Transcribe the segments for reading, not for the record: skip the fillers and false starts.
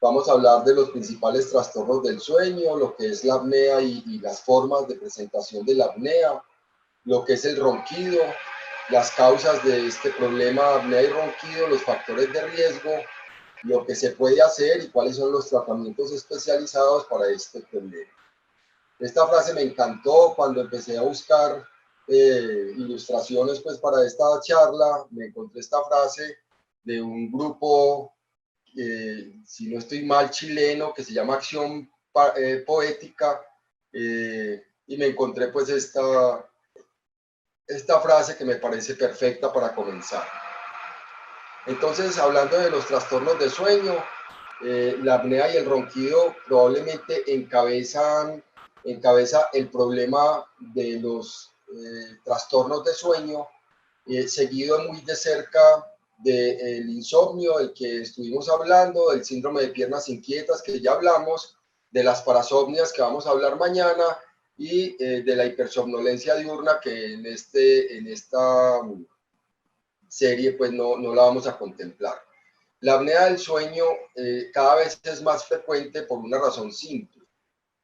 Vamos a hablar de los principales trastornos del sueño, lo que es la apnea y las formas de presentación de la apnea, lo que es el ronquido, las causas de este problema apnea y ronquido, los factores de riesgo, lo que se puede hacer y cuáles son los tratamientos especializados para este problema. Esta frase me encantó cuando empecé a buscar ilustraciones pues, para esta charla. Me encontré esta frase de un grupo, si no estoy mal, chileno, que se llama Acción Poética, y me encontré pues esta frase que me parece perfecta para comenzar. Entonces, hablando de los trastornos de sueño, la apnea y el ronquido probablemente encabeza el problema de los trastornos de sueño, seguido muy de cerca del insomnio, del que estuvimos hablando, del síndrome de piernas inquietas, que ya hablamos, de las parasomnias, que vamos a hablar mañana, y de la hipersomnolencia diurna, que en esta serie pues no la vamos a contemplar. La apnea del sueño cada vez es más frecuente por una razón simple.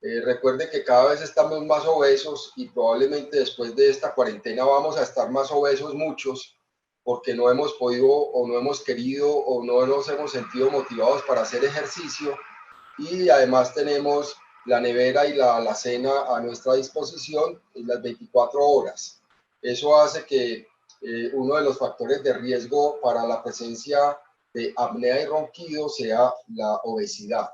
Recuerde que cada vez estamos más obesos y probablemente después de esta cuarentena vamos a estar más obesos muchos, porque no hemos podido o no hemos querido o no nos hemos sentido motivados para hacer ejercicio, y además tenemos la nevera y la alacena a nuestra disposición en las 24 horas. Eso hace que uno de los factores de riesgo para la presencia de apnea y ronquido sea la obesidad.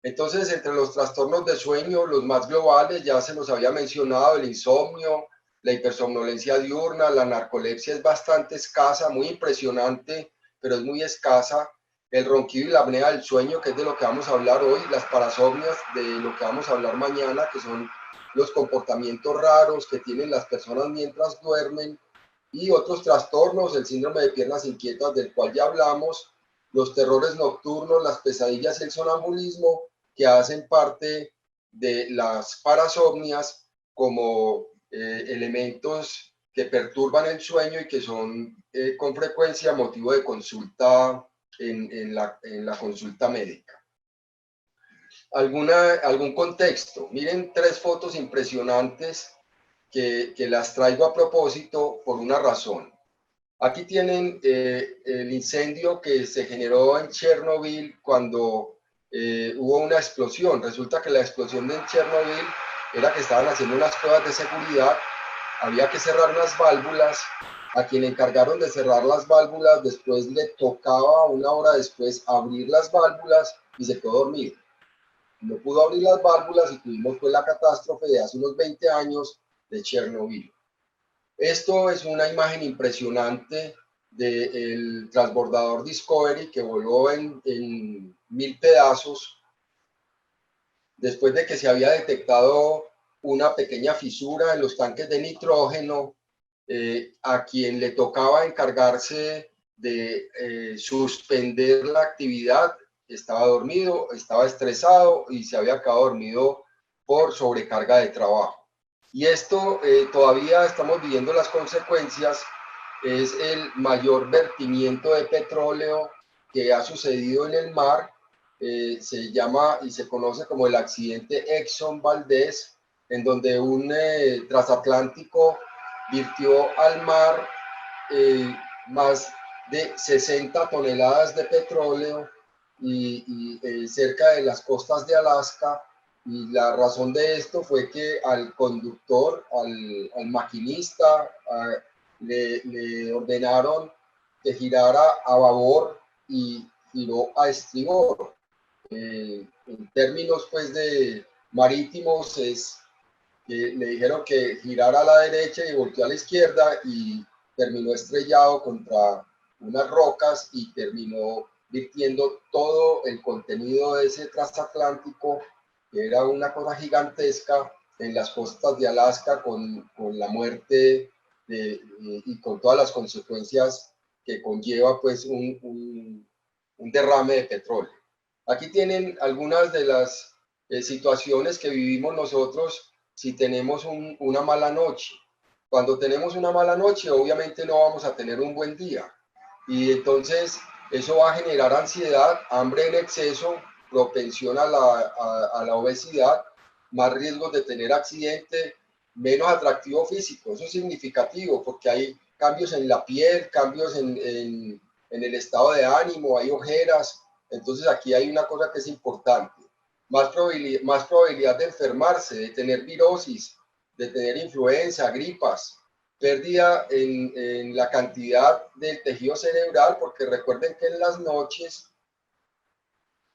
Entonces, entre los trastornos de sueño, los más globales, ya se los había mencionado, el insomnio, la hipersomnolencia diurna, la narcolepsia es bastante escasa, muy impresionante, pero es muy escasa. El ronquido y la apnea del sueño, que es de lo que vamos a hablar hoy, las parasomnias, de lo que vamos a hablar mañana, que son los comportamientos raros que tienen las personas mientras duermen, y otros trastornos, el síndrome de piernas inquietas, del cual ya hablamos, los terrores nocturnos, las pesadillas y el sonambulismo, que hacen parte de las parasomnias como elementos que perturban el sueño y que son con frecuencia motivo de consulta en la consulta médica. ¿Algún contexto? Miren 3 fotos impresionantes que las traigo a propósito por una razón. Aquí tienen el incendio que se generó en Chernobyl cuando hubo una explosión. Resulta que la explosión de Chernobyl era que estaban haciendo unas pruebas de seguridad, había que cerrar unas válvulas. A quien encargaron de cerrar las válvulas, después le tocaba una hora después abrir las válvulas y se quedó dormido. No pudo abrir las válvulas y tuvimos pues la catástrofe de hace unos 20 años de Chernobyl. Esto es una imagen impresionante del transbordador Discovery, que voló en 1000 pedazos después de que se había detectado una pequeña fisura en los tanques de nitrógeno. A quien le tocaba encargarse de suspender la actividad estaba dormido, estaba estresado y se había quedado dormido por sobrecarga de trabajo. Y esto todavía estamos viviendo las consecuencias. Es el mayor vertimiento de petróleo que ha sucedido en el mar. Se llama y se conoce como el accidente Exxon Valdez, en donde un transatlántico virtió al mar más de 60 toneladas de petróleo y cerca de las costas de Alaska. Y la razón de esto fue que al conductor, al maquinista, le ordenaron que girara a babor y giró a estribor. En términos pues de marítimos es que le dijeron que girara a la derecha y volteó a la izquierda y terminó estrellado contra unas rocas y terminó virtiendo todo el contenido de ese transatlántico, que era una cosa gigantesca, en las costas de Alaska, con la muerte y con todas las consecuencias que conlleva pues un derrame de petróleo. Aquí tienen algunas de las situaciones que vivimos nosotros si tenemos una mala noche. Cuando tenemos una mala noche, obviamente no vamos a tener un buen día. Y entonces eso va a generar ansiedad, hambre en exceso, propensión a la obesidad, más riesgos de tener accidente, menos atractivo físico. Eso es significativo porque hay cambios en la piel, cambios en el estado de ánimo, hay ojeras. Entonces aquí hay una cosa que es importante. Más probabilidad de enfermarse, de tener virosis, de tener influenza, gripas, pérdida en la cantidad del tejido cerebral, porque recuerden que en las noches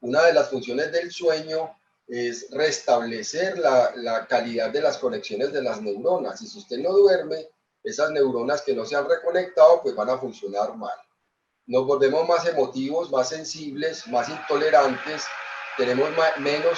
una de las funciones del sueño es restablecer la calidad de las conexiones de las neuronas. Y si usted no duerme, esas neuronas que no se han reconectado, pues van a funcionar mal. Nos volvemos más emotivos, más sensibles, más intolerantes, tenemos menos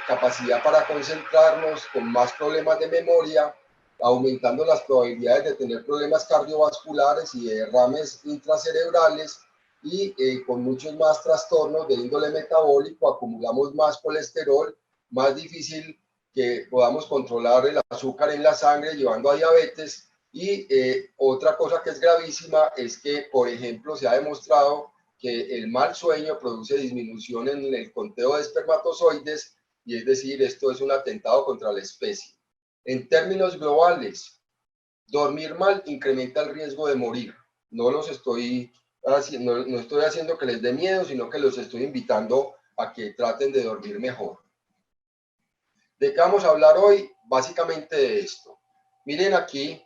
capacidad para concentrarnos, con más problemas de memoria, aumentando las probabilidades de tener problemas cardiovasculares y de derrames intracerebrales, y con muchos más trastornos de índole metabólico, acumulamos más colesterol, más difícil que podamos controlar el azúcar en la sangre, llevando a diabetes. Y otra cosa que es gravísima es que, por ejemplo, se ha demostrado que el mal sueño produce disminución en el conteo de espermatozoides, y es decir, esto es un atentado contra la especie. En términos globales, dormir mal incrementa el riesgo de morir. No estoy haciendo que les dé miedo, sino que los estoy invitando a que traten de dormir mejor. ¿De qué vamos a hablar hoy? Básicamente de esto. Miren aquí,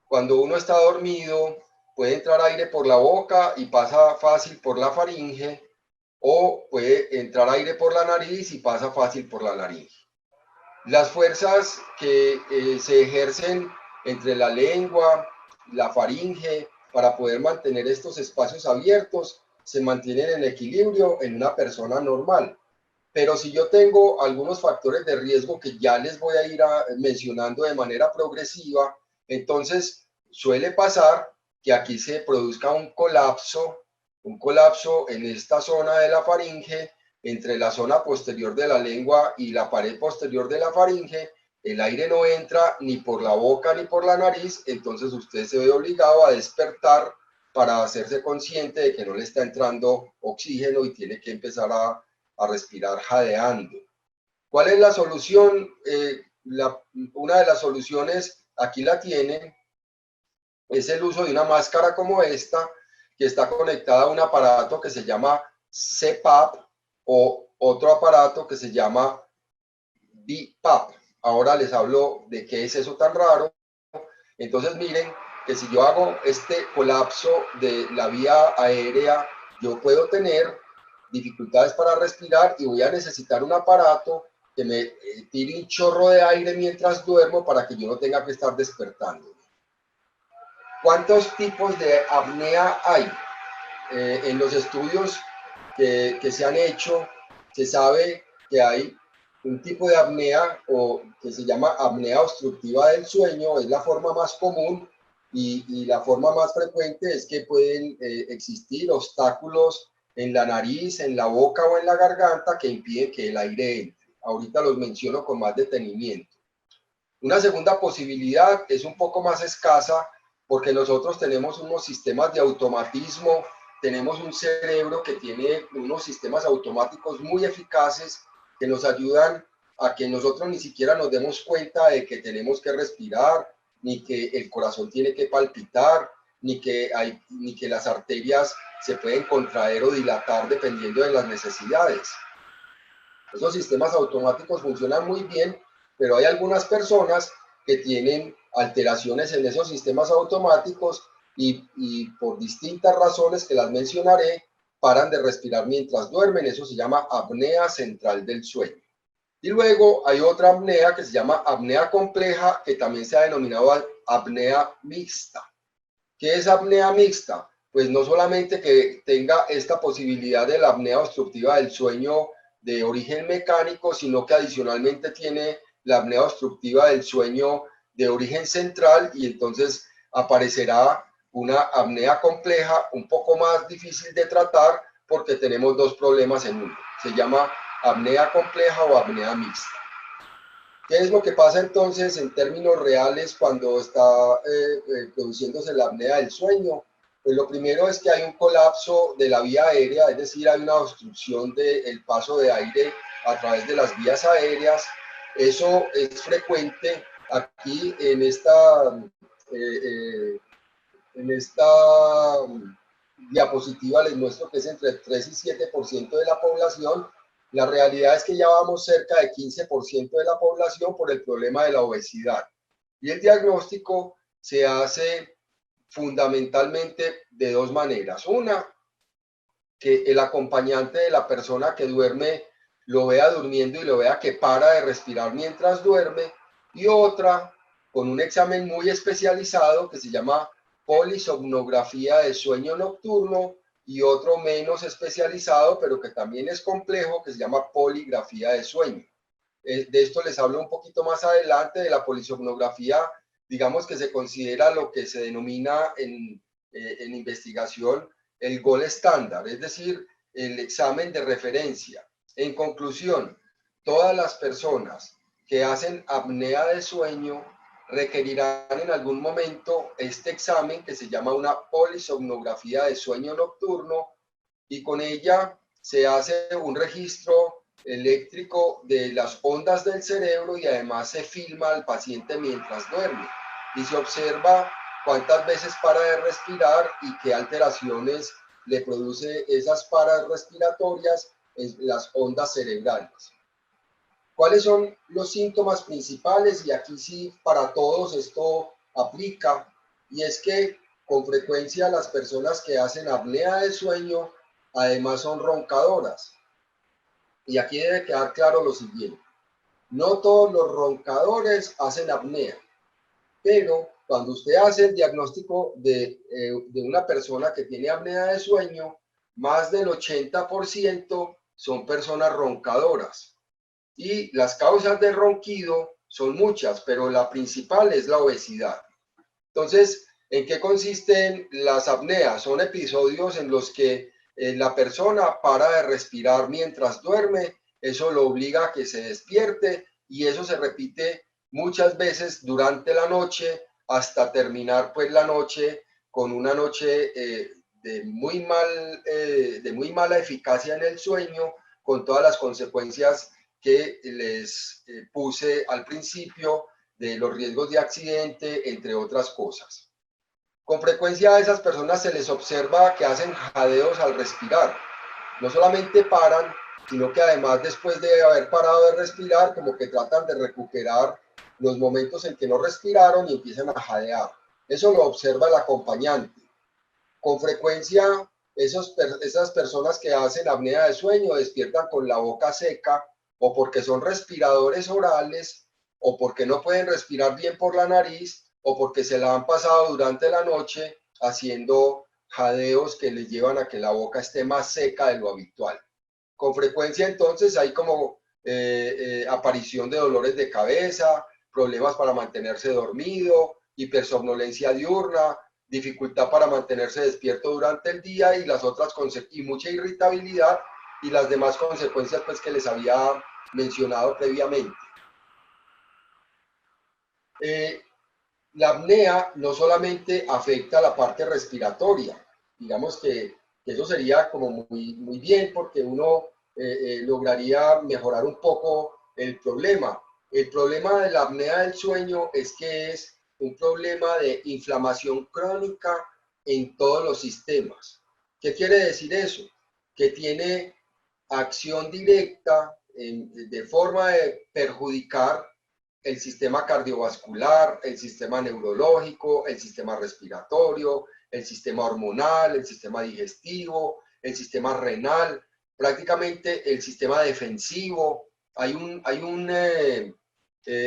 cuando uno está dormido, puede entrar aire por la boca y pasa fácil por la faringe, o puede entrar aire por la nariz y pasa fácil por la laringe. Las fuerzas que se ejercen entre la lengua, la faringe, para poder mantener estos espacios abiertos, se mantienen en equilibrio en una persona normal. Pero si yo tengo algunos factores de riesgo que ya les voy a ir mencionando de manera progresiva, entonces suele pasar que aquí se produzca un colapso en esta zona de la faringe, entre la zona posterior de la lengua y la pared posterior de la faringe. El aire no entra ni por la boca ni por la nariz, entonces usted se ve obligado a despertar para hacerse consciente de que no le está entrando oxígeno y tiene que empezar a respirar jadeando. ¿Cuál es la solución? Una de las soluciones, aquí la tienen, es el uso de una máscara como esta, que está conectada a un aparato que se llama CPAP, o otro aparato que se llama BiPAP. Ahora les hablo de qué es eso tan raro. Entonces miren que si yo hago este colapso de la vía aérea, yo puedo tener dificultades para respirar y voy a necesitar un aparato que me tire un chorro de aire mientras duermo para que yo no tenga que estar despertando. ¿Cuántos tipos de apnea hay? En los estudios que se han hecho, se sabe que hay un tipo de apnea que se llama apnea obstructiva del sueño, es la forma más común, y la forma más frecuente es que pueden existir obstáculos en la nariz, en la boca o en la garganta que impiden que el aire entre. Ahorita los menciono con más detenimiento. Una segunda posibilidad es un poco más escasa, porque nosotros tenemos unos sistemas de automatismo, tenemos un cerebro que tiene unos sistemas automáticos muy eficaces que nos ayudan a que nosotros ni siquiera nos demos cuenta de que tenemos que respirar, ni que el corazón tiene que palpitar, ni que las arterias se pueden contraer o dilatar dependiendo de las necesidades. Esos sistemas automáticos funcionan muy bien, pero hay algunas personas que tienen alteraciones en esos sistemas automáticos y por distintas razones que las mencionaré, paran de respirar mientras duermen. Eso se llama apnea central del sueño. Y luego hay otra apnea que se llama apnea compleja, que también se ha denominado apnea mixta. ¿Qué es apnea mixta? Pues no solamente que tenga esta posibilidad de la apnea obstructiva del sueño de origen mecánico, sino que adicionalmente tiene la apnea obstructiva del sueño de origen central, y entonces aparecerá una apnea compleja un poco más difícil de tratar porque tenemos dos problemas en uno. Se llama apnea compleja o apnea mixta. ¿Qué es lo que pasa entonces en términos reales cuando está produciéndose la apnea del sueño? Pues lo primero es que hay un colapso de la vía aérea, es decir, hay una obstrucción del paso de aire a través de las vías aéreas. Eso es frecuente aquí en esta diapositiva les muestro que es entre 3 y 7% de la población. La realidad es que ya vamos cerca de 15% de la población por el problema de la obesidad. Y el diagnóstico se hace fundamentalmente de dos maneras. Una, que el acompañante de la persona que duerme lo vea durmiendo y lo vea que para de respirar mientras duerme. Y otra, con un examen muy especializado que se llama polisomnografía de sueño nocturno, y otro menos especializado, pero que también es complejo, que se llama poligrafía de sueño. De esto les hablo un poquito más adelante. De la polisomnografía, digamos que se considera lo que se denomina en investigación el gold estándar, es decir, el examen de referencia. En conclusión, todas las personas que hacen apnea de sueño requerirán en algún momento este examen que se llama una polisomnografía de sueño nocturno, y con ella se hace un registro eléctrico de las ondas del cerebro y además se filma al paciente mientras duerme y se observa cuántas veces para de respirar y qué alteraciones le produce esas paras respiratorias en las ondas cerebrales. ¿Cuáles son los síntomas principales? Y aquí sí, para todos esto aplica, y es que con frecuencia las personas que hacen apnea de sueño además son roncadoras. Y aquí debe quedar claro lo siguiente: no todos los roncadores hacen apnea, pero cuando usted hace el diagnóstico de una persona que tiene apnea de sueño, más del 80% son personas roncadoras. Y las causas de ronquido son muchas, pero la principal es la obesidad. Entonces, ¿en qué consisten las apneas? Son episodios en los que la persona para de respirar mientras duerme, eso lo obliga a que se despierte y eso se repite muchas veces durante la noche hasta terminar pues la noche con una noche de muy mala eficacia en el sueño, con todas las consecuencias que les puse al principio, de los riesgos de accidente, entre otras cosas. Con frecuencia a esas personas se les observa que hacen jadeos al respirar. No solamente paran, sino que además, después de haber parado de respirar, como que tratan de recuperar los momentos en que no respiraron y empiezan a jadear. Eso lo observa el acompañante. Con frecuencia, esas personas que hacen apnea de sueño despiertan con la boca seca, o porque son respiradores orales, o porque no pueden respirar bien por la nariz, o porque se la han pasado durante la noche haciendo jadeos que les llevan a que la boca esté más seca de lo habitual. Con frecuencia entonces hay como aparición de dolores de cabeza, problemas para mantenerse dormido, hipersomnolencia diurna, dificultad para mantenerse despierto durante el día y las otras y mucha irritabilidad y las demás consecuencias pues que les había mencionado previamente. La apnea no solamente afecta la parte respiratoria, digamos que eso sería como muy bien porque uno lograría mejorar un poco el problema. El problema de la apnea del sueño es que es un problema de inflamación crónica en todos los sistemas. ¿Qué quiere decir eso? Que tiene acción directa de forma de perjudicar el sistema cardiovascular, el sistema neurológico, el sistema respiratorio, el sistema hormonal, el sistema digestivo, el sistema renal, prácticamente el sistema defensivo. Hay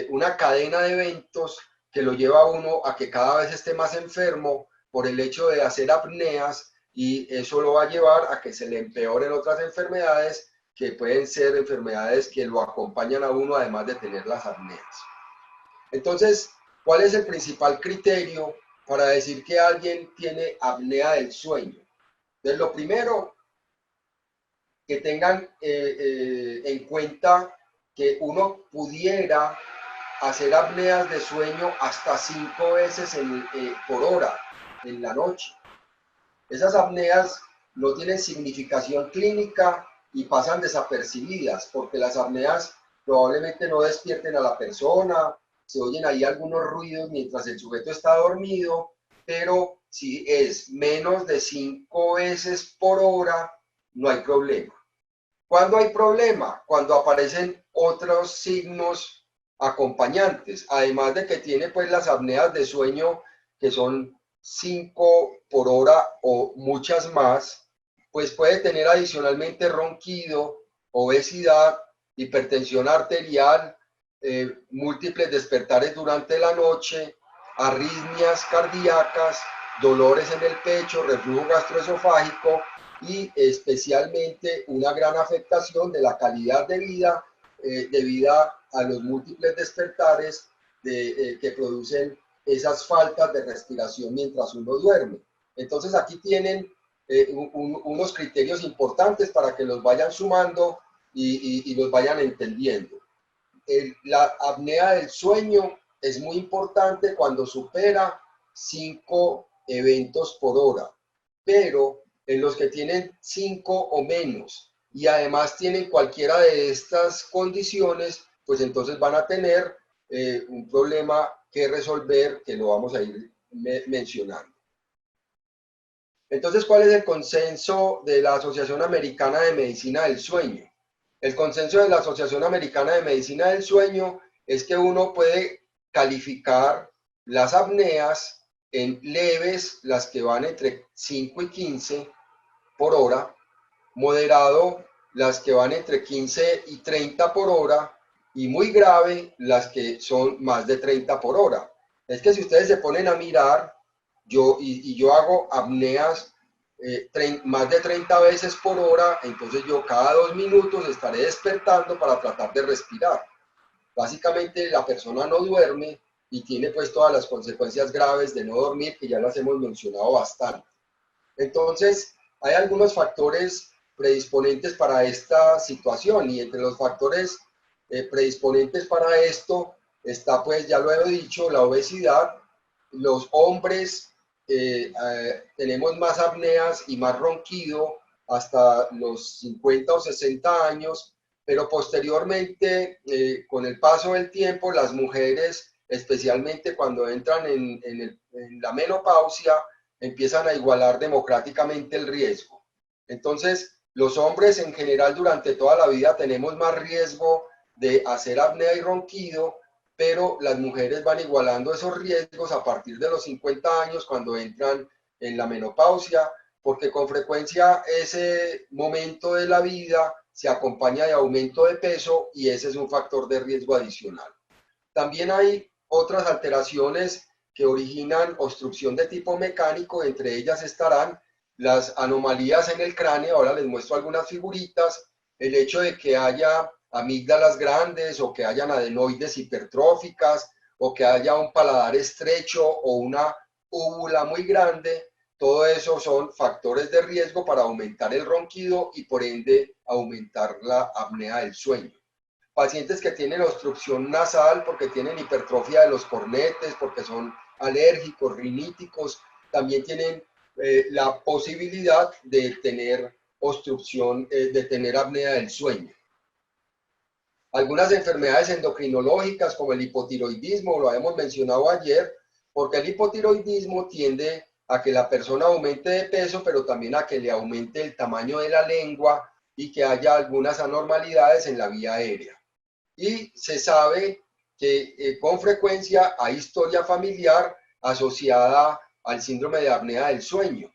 una cadena de eventos que lo lleva a uno a que cada vez esté más enfermo por el hecho de hacer apneas, y eso lo va a llevar a que se le empeoren otras enfermedades que pueden ser enfermedades que lo acompañan a uno además de tener las apneas. Entonces, ¿cuál es el principal criterio para decir que alguien tiene apnea del sueño? Entonces, lo primero, que tengan en cuenta que uno pudiera hacer apneas de sueño hasta 5 veces por hora en la noche. Esas apneas no tienen significación clínica y pasan desapercibidas, porque las apneas probablemente no despierten a la persona, se oyen ahí algunos ruidos mientras el sujeto está dormido, pero si es menos de 5 veces por hora, no hay problema. ¿Cuándo hay problema? Cuando aparecen otros signos acompañantes, además de que tiene pues las apneas de sueño que son 5 por hora o muchas más, pues puede tener adicionalmente ronquido, obesidad, hipertensión arterial, múltiples despertares durante la noche, arritmias cardíacas, dolores en el pecho, reflujo gastroesofágico y especialmente una gran afectación de la calidad de vida debida a los múltiples despertares que producen esas faltas de respiración mientras uno duerme. Entonces aquí tienen unos criterios importantes para que los vayan sumando y los vayan entendiendo. La apnea del sueño es muy importante cuando supera 5 eventos por hora, pero en los que tienen 5 o menos y además tienen cualquiera de estas condiciones, pues entonces van a tener un problema que resolver, que lo vamos a ir mencionando. Entonces, ¿cuál es el consenso de la Asociación Americana de Medicina del Sueño? El consenso de la Asociación Americana de Medicina del Sueño es que uno puede calificar las apneas en leves, las que van entre 5 y 15 por hora, moderado, las que van entre 15 y 30 por hora, y muy grave, las que son más de 30 por hora. Es que si ustedes se ponen a mirar, yo hago apneas más de 30 veces por hora, entonces yo cada 2 minutos estaré despertando para tratar de respirar. Básicamente la persona no duerme y tiene pues todas las consecuencias graves de no dormir, que ya las hemos mencionado bastante. Entonces, hay algunos factores predisponentes para esta situación, y entre los factores predisponentes para esto está, pues ya lo he dicho, la obesidad. Los hombres tenemos más apneas y más ronquido hasta los 50 o 60 años, pero posteriormente, con el paso del tiempo, las mujeres, especialmente cuando entran en la menopausia, empiezan a igualar democráticamente el riesgo. Entonces, los hombres en general durante toda la vida tenemos más riesgo de hacer apnea y ronquido, pero las mujeres van igualando esos riesgos a partir de los 50 años cuando entran en la menopausia, porque con frecuencia ese momento de la vida se acompaña de aumento de peso y ese es un factor de riesgo adicional. También hay otras alteraciones que originan obstrucción de tipo mecánico, entre ellas estarán las anomalías en el cráneo. Ahora les muestro algunas figuritas, el hecho de que haya amígdalas grandes o que hayan adenoides hipertróficas o que haya un paladar estrecho o una úvula muy grande, todo eso son factores de riesgo para aumentar el ronquido y por ende aumentar la apnea del sueño. Pacientes que tienen obstrucción nasal porque tienen hipertrofia de los cornetes, porque son alérgicos, riníticos, también tienen la posibilidad de tener obstrucción, de tener apnea del sueño. Algunas enfermedades endocrinológicas como el hipotiroidismo, lo habíamos mencionado ayer, porque el hipotiroidismo tiende a que la persona aumente de peso, pero también a que le aumente el tamaño de la lengua y que haya algunas anormalidades en la vía aérea. Y se sabe que con frecuencia hay historia familiar asociada al síndrome de apnea del sueño.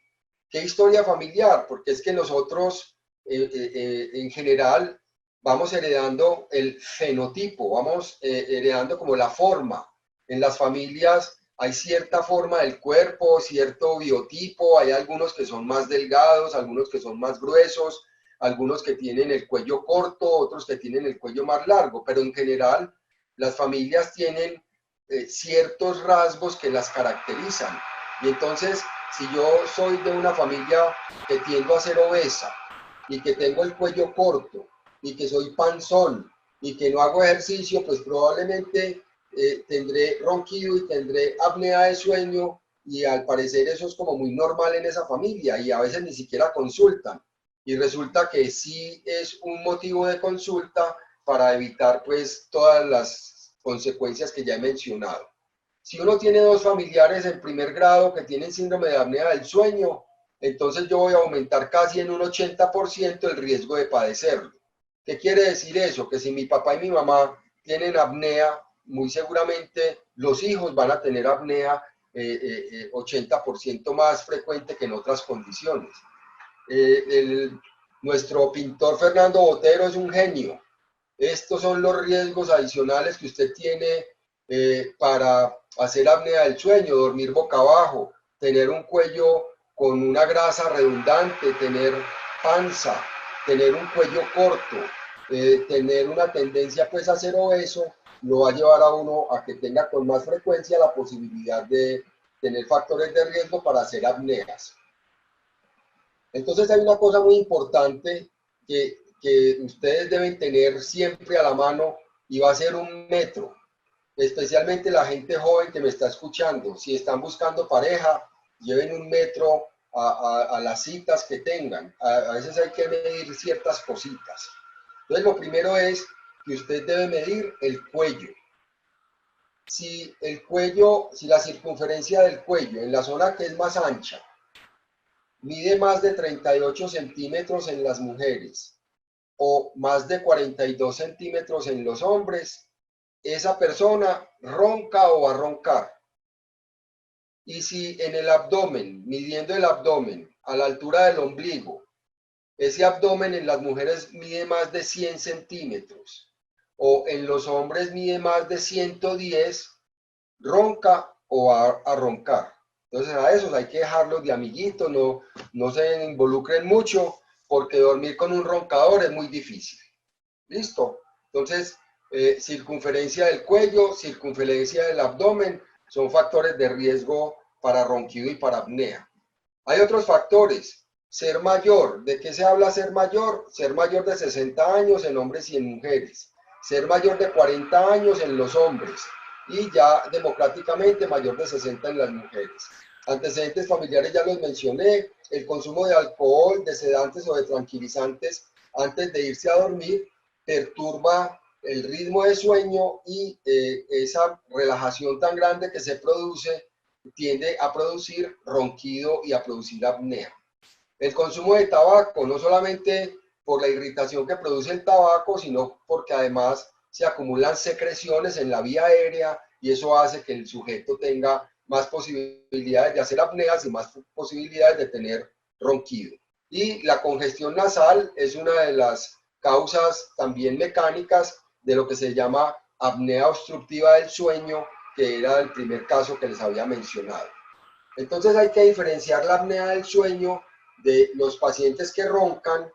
¿Qué historia familiar? Porque es que nosotros en general vamos heredando el fenotipo, vamos heredando como la forma. En las familias hay cierta forma del cuerpo, cierto biotipo, hay algunos que son más delgados, algunos que son más gruesos, algunos que tienen el cuello corto, otros que tienen el cuello más largo, pero en general las familias tienen ciertos rasgos que las caracterizan. Y entonces, si yo soy de una familia que tiendo a ser obesa y que tengo el cuello corto y que soy panzón y que no hago ejercicio, pues probablemente tendré ronquido y tendré apnea de sueño y al parecer eso es como muy normal en esa familia y a veces ni siquiera consultan. Y resulta que sí es un motivo de consulta para evitar pues todas las consecuencias que ya he mencionado. Si uno tiene dos familiares en primer grado que tienen síndrome de apnea del sueño, entonces yo voy a aumentar casi en un 80% el riesgo de padecerlo. ¿Qué quiere decir eso? Que si mi papá y mi mamá tienen apnea, muy seguramente los hijos van a tener apnea 80% más frecuente que en otras condiciones. Nuestro pintor Fernando Botero es un genio. Estos son los riesgos adicionales que usted tiene para hacer apnea del sueño: dormir boca abajo, tener un cuello con una grasa redundante, tener panza, tener un cuello corto, tener una tendencia pues a ser obeso, lo va a llevar a uno a que tenga con más frecuencia la posibilidad de tener factores de riesgo para hacer apneas. Entonces hay una cosa muy importante que ustedes deben tener siempre a la mano y va a ser un metro, especialmente la gente joven que me está escuchando. Si están buscando pareja, lleven un metro a las citas que tengan. A veces hay que medir ciertas cositas. Entonces lo primero es que usted debe medir el cuello. Si el cuello, si la circunferencia del cuello en la zona que es más ancha mide más de 38 centímetros en las mujeres o más de 42 centímetros en los hombres, esa persona ronca o va a roncar. Y si en el abdomen, midiendo el abdomen a la altura del ombligo, ese abdomen en las mujeres mide más de 100 centímetros o en los hombres mide más de 110, ronca o va a roncar. Entonces a esos hay que dejarlos de amiguitos, no se involucren mucho, porque dormir con un roncador es muy difícil. ¿Listo? Entonces, circunferencia del cuello, circunferencia del abdomen, son factores de riesgo para ronquido y para apnea. Hay otros factores. Ser mayor. ¿De qué se habla ser mayor? Ser mayor de 60 años en hombres y en mujeres. Ser mayor de 40 años en los hombres. Y ya democráticamente mayor de 60 en las mujeres. Antecedentes familiares ya los mencioné. El consumo de alcohol, de sedantes o de tranquilizantes antes de irse a dormir perturba el ritmo de sueño y esa relajación tan grande que se produce tiende a producir ronquido y a producir apnea. El consumo de tabaco, no solamente por la irritación que produce el tabaco, sino porque además se acumulan secreciones en la vía aérea y eso hace que el sujeto tenga más posibilidades de hacer apneas y más posibilidades de tener ronquido. Y la congestión nasal es una de las causas también mecánicas de lo que se llama apnea obstructiva del sueño, que era el primer caso que les había mencionado. Entonces hay que diferenciar la apnea del sueño de los pacientes que roncan,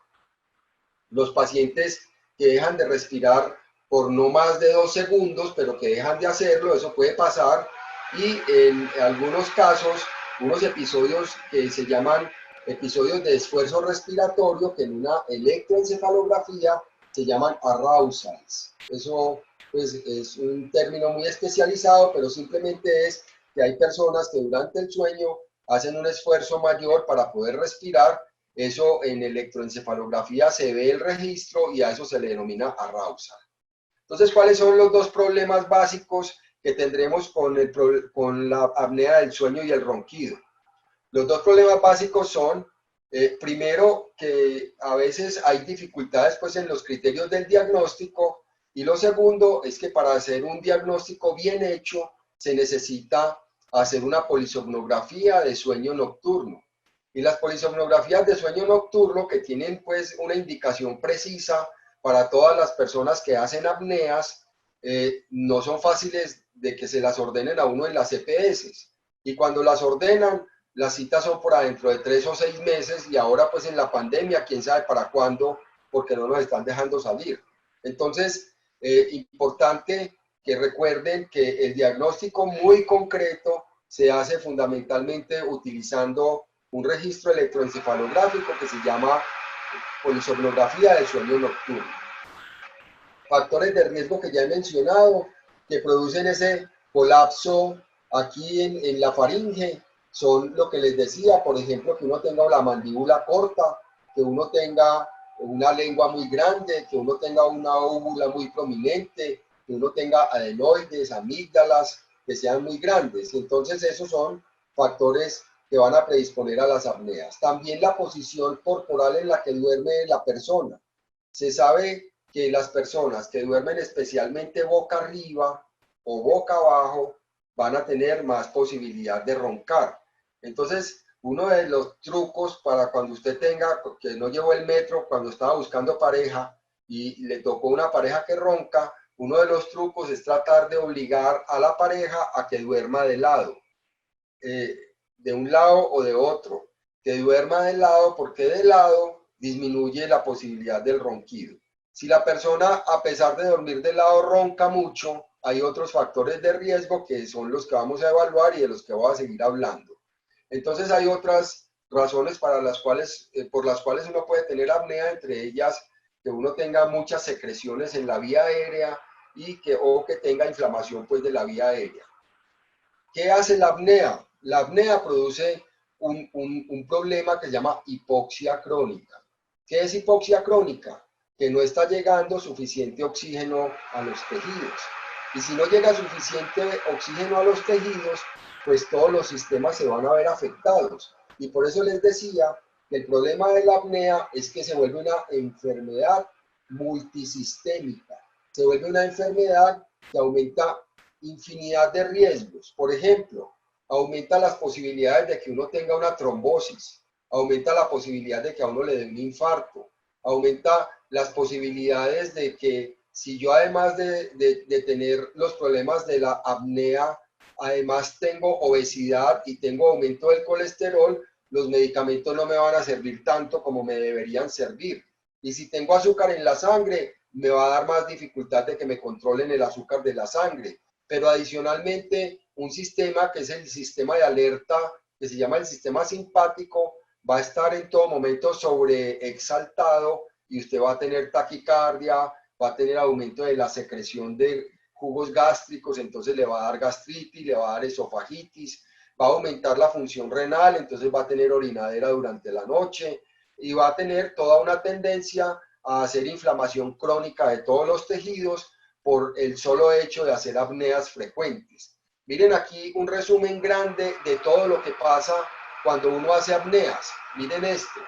los pacientes que dejan de respirar por no más de 2 segundos, pero que dejan de hacerlo, eso puede pasar, y en algunos casos, unos episodios que se llaman episodios de esfuerzo respiratorio, que en una electroencefalografía se llaman arousals. Eso pues, es un término muy especializado, pero simplemente es que hay personas que durante el sueño hacen un esfuerzo mayor para poder respirar. Eso en electroencefalografía se ve el registro y a eso se le denomina arousal. Entonces, ¿cuáles son los dos problemas básicos que tendremos con la apnea del sueño y el ronquido? Los dos problemas básicos son, primero, que a veces hay dificultades pues, en los criterios del diagnóstico, y lo segundo es que para hacer un diagnóstico bien hecho se necesita hacer una polisomnografía de sueño nocturno. Y las polisomnografías de sueño nocturno, que tienen pues una indicación precisa para todas las personas que hacen apneas, no son fáciles de que se las ordenen a uno en las EPS. Y cuando las ordenan, las citas son por adentro de 3 o 6 meses, y ahora pues en la pandemia, quién sabe para cuándo, porque no nos están dejando salir. Entonces, importante que recuerden que el diagnóstico muy concreto se hace fundamentalmente utilizando un registro electroencefalográfico que se llama polisomnografía del sueño nocturno. Factores de riesgo que ya he mencionado, que producen ese colapso aquí en la faringe, son lo que les decía, por ejemplo, que uno tenga la mandíbula corta, que uno tenga una lengua muy grande, que uno tenga una óvula muy prominente, que uno tenga adenoides, amígdalas, que sean muy grandes. Entonces esos son factores que van a predisponer a las apneas. También la posición corporal en la que duerme la persona. Se sabe que las personas que duermen especialmente boca arriba o boca abajo van a tener más posibilidad de roncar. Entonces, uno de los trucos para cuando usted tenga, que no llevó el metro, cuando estaba buscando pareja y le tocó una pareja que ronca, uno de los trucos es tratar de obligar a la pareja a que duerma de lado, de un lado o de otro, que duerma de lado porque de lado disminuye la posibilidad del ronquido. Si la persona, a pesar de dormir de lado, ronca mucho, hay otros factores de riesgo que son los que vamos a evaluar y de los que voy a seguir hablando. Entonces hay otras razones para las cuales, por las cuales uno puede tener apnea, entre ellas que uno tenga muchas secreciones en la vía aérea o que tenga inflamación pues de la vía aérea. ¿Qué hace la apnea? La apnea produce un problema que se llama hipoxia crónica. ¿Qué es hipoxia crónica? Que no está llegando suficiente oxígeno a los tejidos. Y si no llega suficiente oxígeno a los tejidos, pues todos los sistemas se van a ver afectados. Y por eso les decía que el problema de la apnea es que se vuelve una enfermedad multisistémica. Se vuelve una enfermedad que aumenta infinidad de riesgos. Por ejemplo, aumenta las posibilidades de que uno tenga una trombosis, aumenta la posibilidad de que a uno le dé un infarto, aumenta las posibilidades de que si yo además de tener los problemas de la apnea, además tengo obesidad y tengo aumento del colesterol, los medicamentos no me van a servir tanto como me deberían servir. Y si tengo azúcar en la sangre, me va a dar más dificultad de que me controlen el azúcar de la sangre. Pero adicionalmente, un sistema que es el sistema de alerta, que se llama el sistema simpático, va a estar en todo momento sobreexaltado y usted va a tener taquicardia, va a tener aumento de la secreción de jugos gástricos, entonces le va a dar gastritis, le va a dar esofagitis, va a aumentar la función renal, entonces va a tener orinadera durante la noche y va a tener toda una tendencia a hacer inflamación crónica de todos los tejidos por el solo hecho de hacer apneas frecuentes. Miren aquí un resumen grande de todo lo que pasa cuando uno hace apneas. Miren esto.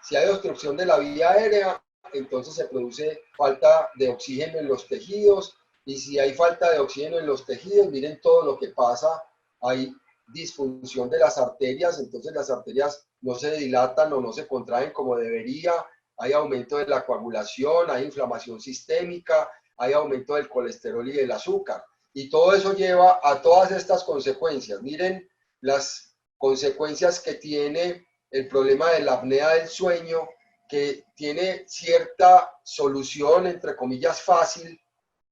Si hay obstrucción de la vía aérea, entonces se produce falta de oxígeno en los tejidos. Y si hay falta de oxígeno en los tejidos, miren todo lo que pasa. Hay disfunción de las arterias, entonces las arterias no se dilatan o no se contraen como debería. Hay aumento de la coagulación, hay inflamación sistémica, hay aumento del colesterol y del azúcar. Y todo eso lleva a todas estas consecuencias. Miren las consecuencias que tiene el problema de la apnea del sueño, que tiene cierta solución, entre comillas, fácil,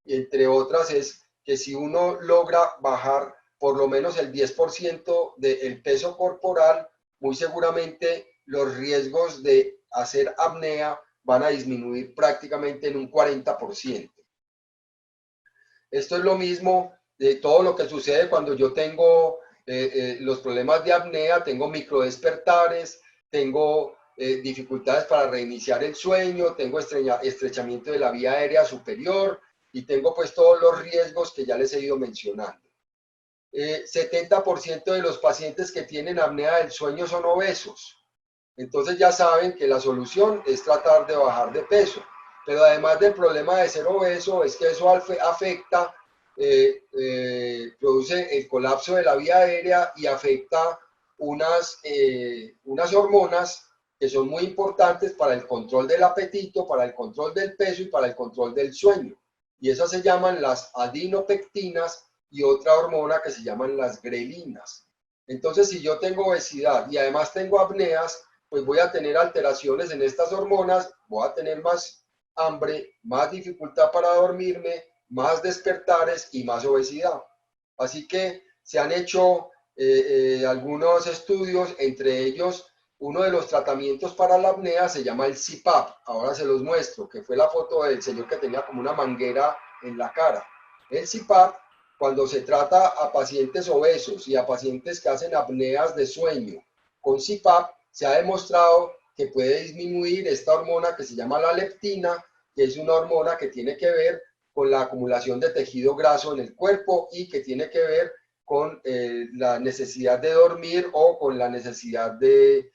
y entre otras es que si uno logra bajar por lo menos el 10% del peso corporal, muy seguramente los riesgos de hacer apnea van a disminuir prácticamente en un 40%. Esto es lo mismo de todo lo que sucede cuando yo tengo los problemas de apnea, tengo microdespertares, tengo dificultades para reiniciar el sueño, tengo estrechamiento de la vía aérea superior y tengo pues todos los riesgos que ya les he ido mencionando. 70% de los pacientes que tienen apnea del sueño son obesos. Entonces ya saben que la solución es tratar de bajar de peso. Pero además del problema de ser obeso, es que eso afecta, produce el colapso de la vía aérea y afecta unas hormonas que son muy importantes para el control del apetito, para el control del peso y para el control del sueño. Y esas se llaman las adinopectinas y otra hormona que se llaman las grelinas. Entonces, si yo tengo obesidad y además tengo apneas, pues voy a tener alteraciones en estas hormonas, voy a tener más hambre, más dificultad para dormirme, más despertares y más obesidad. Así que se han hecho algunos estudios, entre ellos uno de los tratamientos para la apnea se llama el CPAP. Ahora se los muestro, que fue la foto del señor que tenía como una manguera en la cara. El CPAP cuando se trata a pacientes obesos y a pacientes que hacen apneas de sueño con CPAP, se ha demostrado que puede disminuir esta hormona que se llama la leptina, que es una hormona que tiene que ver con la acumulación de tejido graso en el cuerpo y que tiene que ver con la necesidad de dormir o con la necesidad de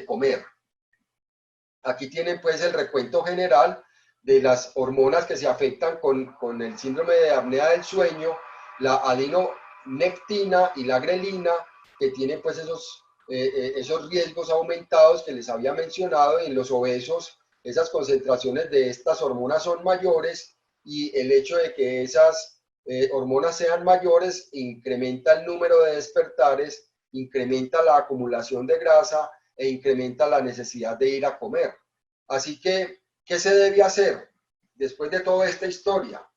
comer. Aquí tienen pues el recuento general de las hormonas que se afectan con el síndrome de apnea del sueño, la adinonectina y la grelina, que tienen pues esos riesgos aumentados que les había mencionado. Y en los obesos esas concentraciones de estas hormonas son mayores, y el hecho de que esas hormonas sean mayores incrementa el número de despertares, incrementa la acumulación de grasa e incrementa la necesidad de ir a comer. Así que, ¿qué se debe hacer después de toda esta historia?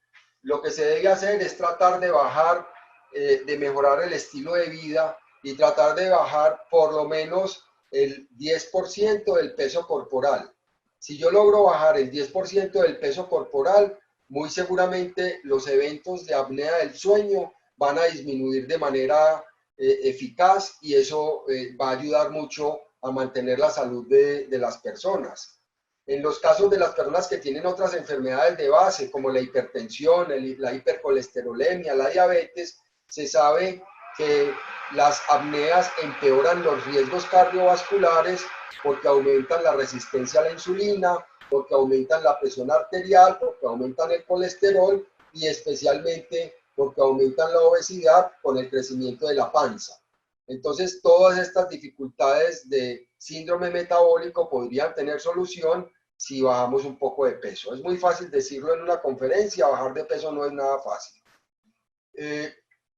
Lo que se debe hacer es tratar de bajar, de mejorar el estilo de vida y tratar de bajar por lo menos el 10% del peso corporal. Si yo logro bajar el 10% del peso corporal, muy seguramente los eventos de apnea del sueño van a disminuir de manera eficaz, y eso va a ayudar mucho a mantener la salud de las personas. En los casos de las personas que tienen otras enfermedades de base, como la hipertensión, la hipercolesterolemia, la diabetes, se sabe que las apneas empeoran los riesgos cardiovasculares porque aumentan la resistencia a la insulina, porque aumentan la presión arterial, porque aumentan el colesterol y especialmente porque aumentan la obesidad con el crecimiento de la panza. Entonces, todas estas dificultades de síndrome metabólico podrían tener solución si bajamos un poco de peso. Es muy fácil decirlo en una conferencia, bajar de peso no es nada fácil.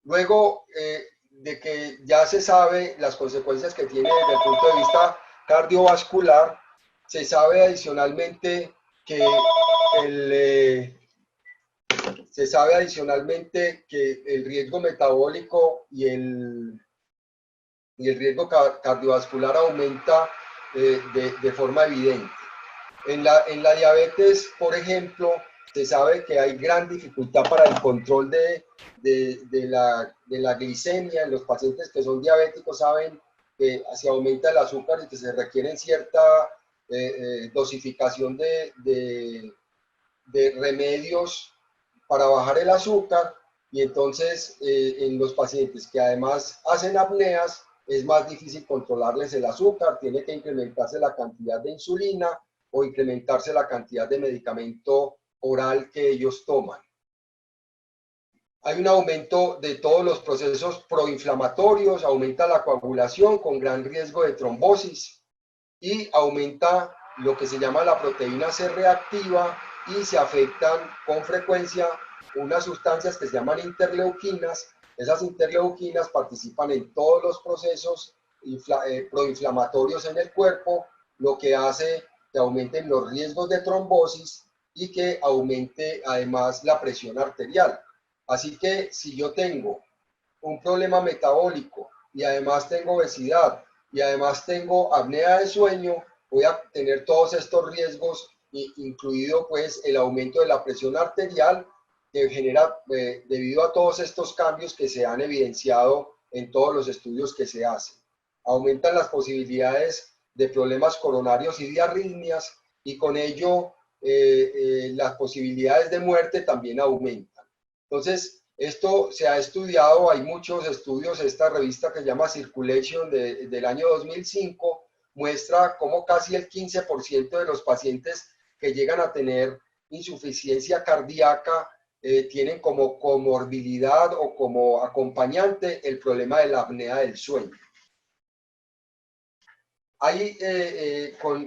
Luego de que ya se sabe las consecuencias que tiene desde el punto de vista cardiovascular, se sabe adicionalmente que el riesgo metabólico y el riesgo cardiovascular aumenta de forma evidente. En la diabetes, por ejemplo, se sabe que hay gran dificultad para el control de la glicemia. En los pacientes que son diabéticos saben que se aumenta el azúcar y que se requiere cierta dosificación de remedios para bajar el azúcar. Y entonces en los pacientes que además hacen apneas es más difícil controlarles el azúcar, tiene que incrementarse la cantidad de insulina o incrementarse la cantidad de medicamento oral que ellos toman. Hay un aumento de todos los procesos proinflamatorios, aumenta la coagulación con gran riesgo de trombosis y aumenta lo que se llama la proteína C reactiva, y se afectan con frecuencia unas sustancias que se llaman interleuquinas. Esas interleuquinas participan en todos los procesos proinflamatorios en el cuerpo, lo que hace que aumenten los riesgos de trombosis y que aumente además la presión arterial. Así que si yo tengo un problema metabólico y además tengo obesidad y además tengo apnea de sueño, voy a tener todos estos riesgos, incluido pues el aumento de la presión arterial que genera debido a todos estos cambios que se han evidenciado en todos los estudios que se hacen. Aumentan las posibilidades de problemas coronarios y de arritmias, y con ello las posibilidades de muerte también aumentan. Entonces, esto se ha estudiado, hay muchos estudios. Esta revista que se llama Circulation del año 2005 muestra cómo casi el 15% de los pacientes que llegan a tener insuficiencia cardíaca tienen como comorbilidad o como acompañante el problema de la apnea del sueño. Hay,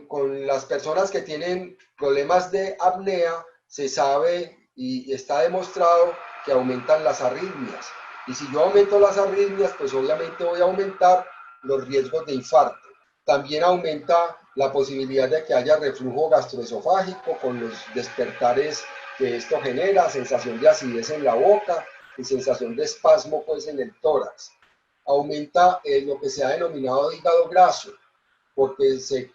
con las personas que tienen problemas de apnea, se sabe y está demostrado que aumentan las arritmias. Y si yo aumento las arritmias, pues obviamente voy a aumentar los riesgos de infarto. También aumenta la posibilidad de que haya reflujo gastroesofágico con los despertares que esto genera, sensación de acidez en la boca y sensación de espasmo pues en el tórax. Aumenta lo que se ha denominado hígado graso, porque se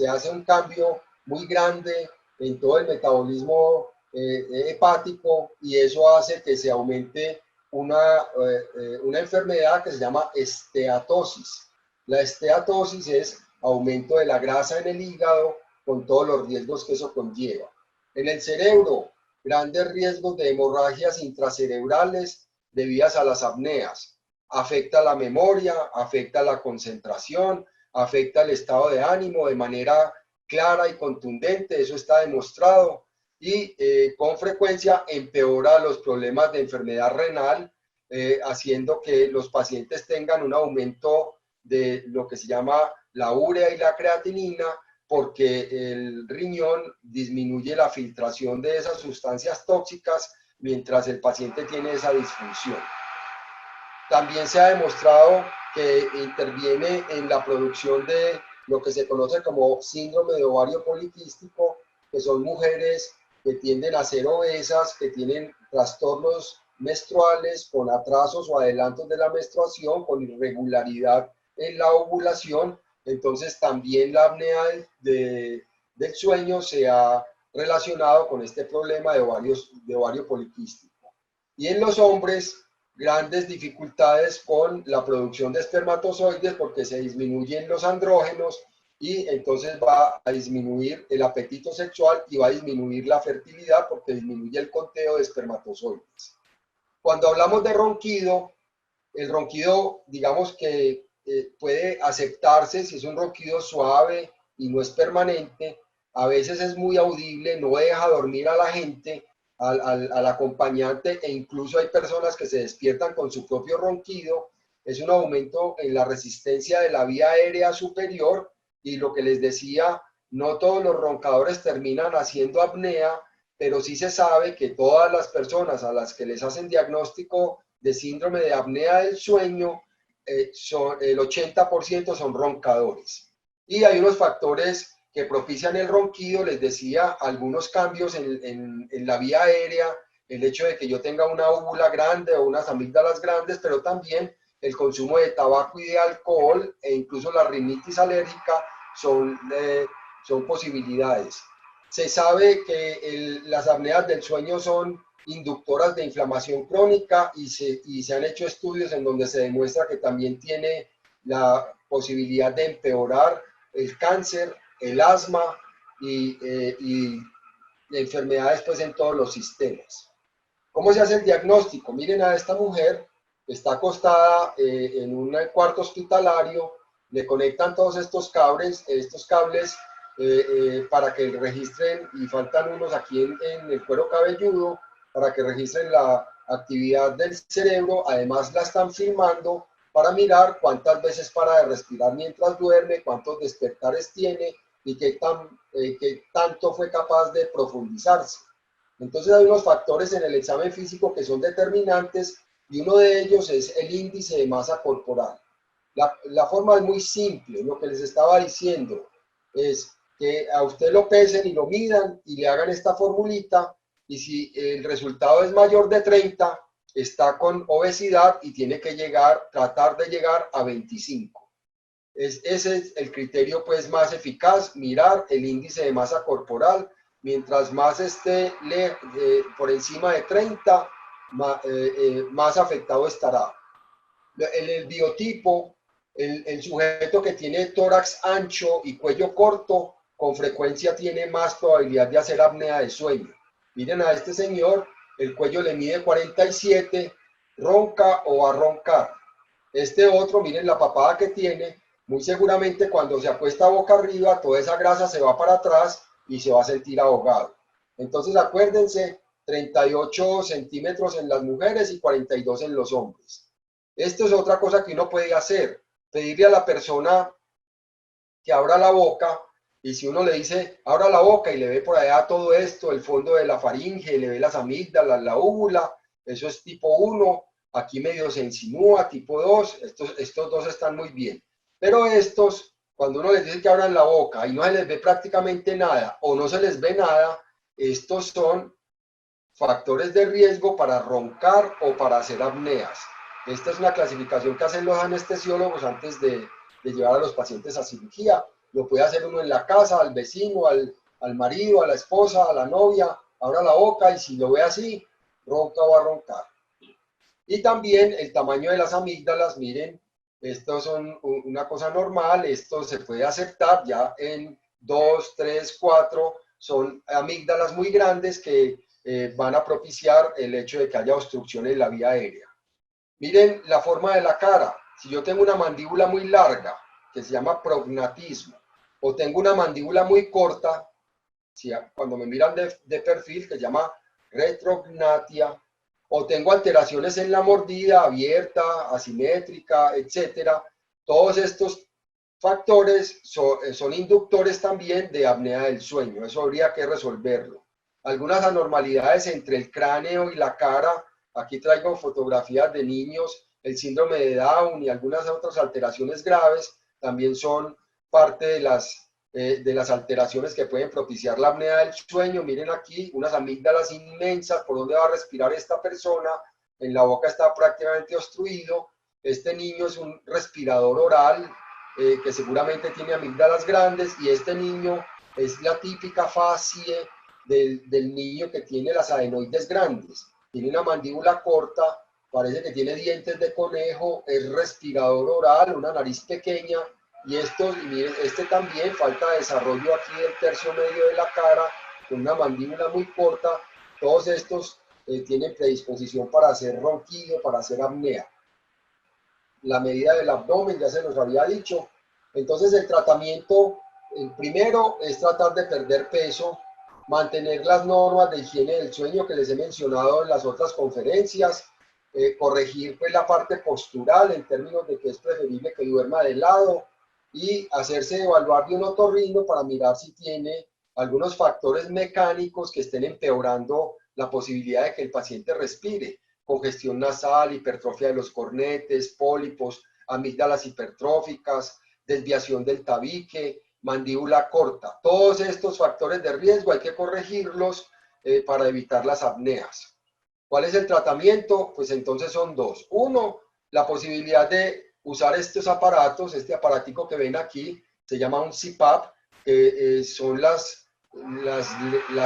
hace un cambio muy grande en todo el metabolismo hepático, y eso hace que se aumente una enfermedad que se llama esteatosis. La esteatosis es aumento de la grasa en el hígado con todos los riesgos que eso conlleva. En el cerebro, grandes riesgos de hemorragias intracerebrales debidas a las apneas. Afecta la memoria, afecta la concentración, afecta el estado de ánimo de manera clara y contundente, eso está demostrado, y con frecuencia empeora los problemas de enfermedad renal, haciendo que los pacientes tengan un aumento de lo que se llama la urea y la creatinina, porque el riñón disminuye la filtración de esas sustancias tóxicas mientras el paciente tiene esa disfunción. También se ha demostrado que interviene en la producción de lo que se conoce como síndrome de ovario poliquístico, que son mujeres que tienden a ser obesas, que tienen trastornos menstruales con atrasos o adelantos de la menstruación, con irregularidad en la ovulación. Entonces también la apnea del sueño se ha relacionado con este problema de ovario poliquístico. Y en los hombres, grandes dificultades con la producción de espermatozoides porque se disminuyen los andrógenos y entonces va a disminuir el apetito sexual y va a disminuir la fertilidad porque disminuye el conteo de espermatozoides. Cuando hablamos de ronquido, el ronquido, digamos que puede aceptarse si es un ronquido suave y no es permanente. A veces es muy audible, no deja dormir a la gente, al acompañante, e incluso hay personas que se despiertan con su propio ronquido. Es un aumento en la resistencia de la vía aérea superior y lo que les decía, no todos los roncadores terminan haciendo apnea, pero sí se sabe que todas las personas a las que les hacen diagnóstico de síndrome de apnea del sueño, el 80% son roncadores. Y hay unos factores que propician el ronquido, les decía, algunos cambios en la vía aérea, el hecho de que yo tenga una úvula grande o unas amígdalas grandes, pero también el consumo de tabaco y de alcohol e incluso la rinitis alérgica son posibilidades. Se sabe que las apneas del sueño son inductoras de inflamación crónica y se han hecho estudios en donde se demuestra que también tiene la posibilidad de empeorar el cáncer, el asma y enfermedades pues en todos los sistemas. ¿Cómo se hace el diagnóstico? Miren a esta mujer, está acostada en un cuarto hospitalario, le conectan todos estos cables para que registren, y faltan unos aquí en el cuero cabelludo, para que registren la actividad del cerebro. Además la están filmando para mirar cuántas veces para de respirar mientras duerme, cuántos despertares tiene y qué tanto fue capaz de profundizarse. Entonces hay unos factores en el examen físico que son determinantes y uno de ellos es el índice de masa corporal. La forma es muy simple, lo que les estaba diciendo es que a usted lo pesen y lo midan y le hagan esta formulita, y si el resultado es mayor de 30, está con obesidad y tiene que tratar de llegar a 25. Ese es el criterio pues más eficaz, mirar el índice de masa corporal. Mientras más esté por encima de 30, más afectado estará. En el biotipo, el sujeto que tiene tórax ancho y cuello corto, con frecuencia tiene más probabilidad de hacer apnea de sueño. Miren a este señor, el cuello le mide 47, ronca o va a roncar. Este otro, miren la papada que tiene, muy seguramente cuando se acuesta boca arriba, toda esa grasa se va para atrás y se va a sentir ahogado. Entonces acuérdense, 38 centímetros en las mujeres y 42 en los hombres. Esto es otra cosa que uno puede hacer, pedirle a la persona que abra la boca, y si uno le dice, abra la boca y le ve por allá todo esto, el fondo de la faringe, le ve las amígdalas, la úvula, eso es tipo 1, aquí medio se insinúa, tipo 2, estos dos están muy bien. Pero estos, cuando uno les dice que abran la boca y no se les ve prácticamente nada o no se les ve nada, estos son factores de riesgo para roncar o para hacer apneas. Esta es una clasificación que hacen los anestesiólogos antes de llevar a los pacientes a cirugía. Lo puede hacer uno en la casa, al vecino, al marido, a la esposa, a la novia, abra la boca y si lo ve así, ronca o va a roncar. Y también el tamaño de las amígdalas, miren, estos son una cosa normal, esto se puede aceptar ya en 2, 3, 4, son amígdalas muy grandes que van a propiciar el hecho de que haya obstrucción en la vía aérea. Miren la forma de la cara, si yo tengo una mandíbula muy larga, que se llama prognatismo, o tengo una mandíbula muy corta, si, cuando me miran de perfil, que se llama retrognatia, o tengo alteraciones en la mordida, abierta, asimétrica, etcétera. Todos estos factores son inductores también de apnea del sueño. Eso habría que resolverlo. Algunas anormalidades entre el cráneo y la cara. Aquí traigo fotografías de niños, el síndrome de Down y algunas otras alteraciones graves también son parte de las alteraciones que pueden propiciar la apnea del sueño. Miren aquí unas amígdalas inmensas por donde va a respirar esta persona, en la boca está prácticamente obstruido. Este niño es un respirador oral que seguramente tiene amígdalas grandes, y este niño es la típica facie del niño que tiene las adenoides grandes. Tiene una mandíbula corta, parece que tiene dientes de conejo, es respirador oral, una nariz pequeña. Y estos, y miren, este también falta de desarrollo aquí del tercio medio de la cara, con una mandíbula muy corta. Todos estos tienen predisposición para hacer ronquido, para hacer apnea. La medida del abdomen ya se nos había dicho. Entonces el tratamiento, el primero es tratar de perder peso, mantener las normas de higiene del sueño que les he mencionado en las otras conferencias, corregir pues la parte postural en términos de que es preferible que duerma de lado, y hacerse evaluar de un otorrino para mirar si tiene algunos factores mecánicos que estén empeorando la posibilidad de que el paciente respire: congestión nasal, hipertrofia de los cornetes, pólipos, amígdalas hipertróficas, desviación del tabique, mandíbula corta. Todos estos factores de riesgo hay que corregirlos para evitar las apneas. ¿Cuál es el tratamiento? Pues entonces son dos. Uno, la posibilidad de usar estos aparatos, este aparatico que ven aquí, se llama un CPAP, que son las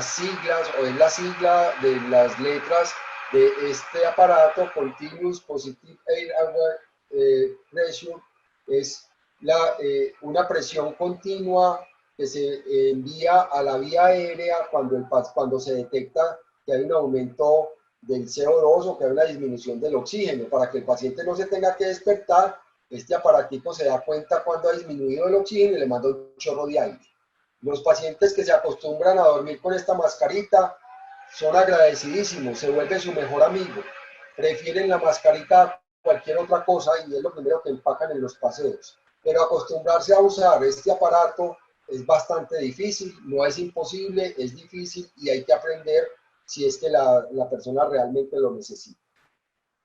siglas, o es la sigla de las letras de este aparato: Continuous Positive Airway Pressure. Es una presión continua que se envía a la vía aérea cuando se detecta que hay un aumento del CO2 o que hay una disminución del oxígeno. Para que el paciente no se tenga que despertar, este aparatico se da cuenta cuando ha disminuido el oxígeno y le manda un chorro de aire. Los pacientes que se acostumbran a dormir con esta mascarita son agradecidísimos, se vuelve su mejor amigo. Prefieren la mascarita a cualquier otra cosa y es lo primero que empacan en los paseos. Pero acostumbrarse a usar este aparato es bastante difícil, no es imposible, es difícil, y hay que aprender si es que la persona realmente lo necesita.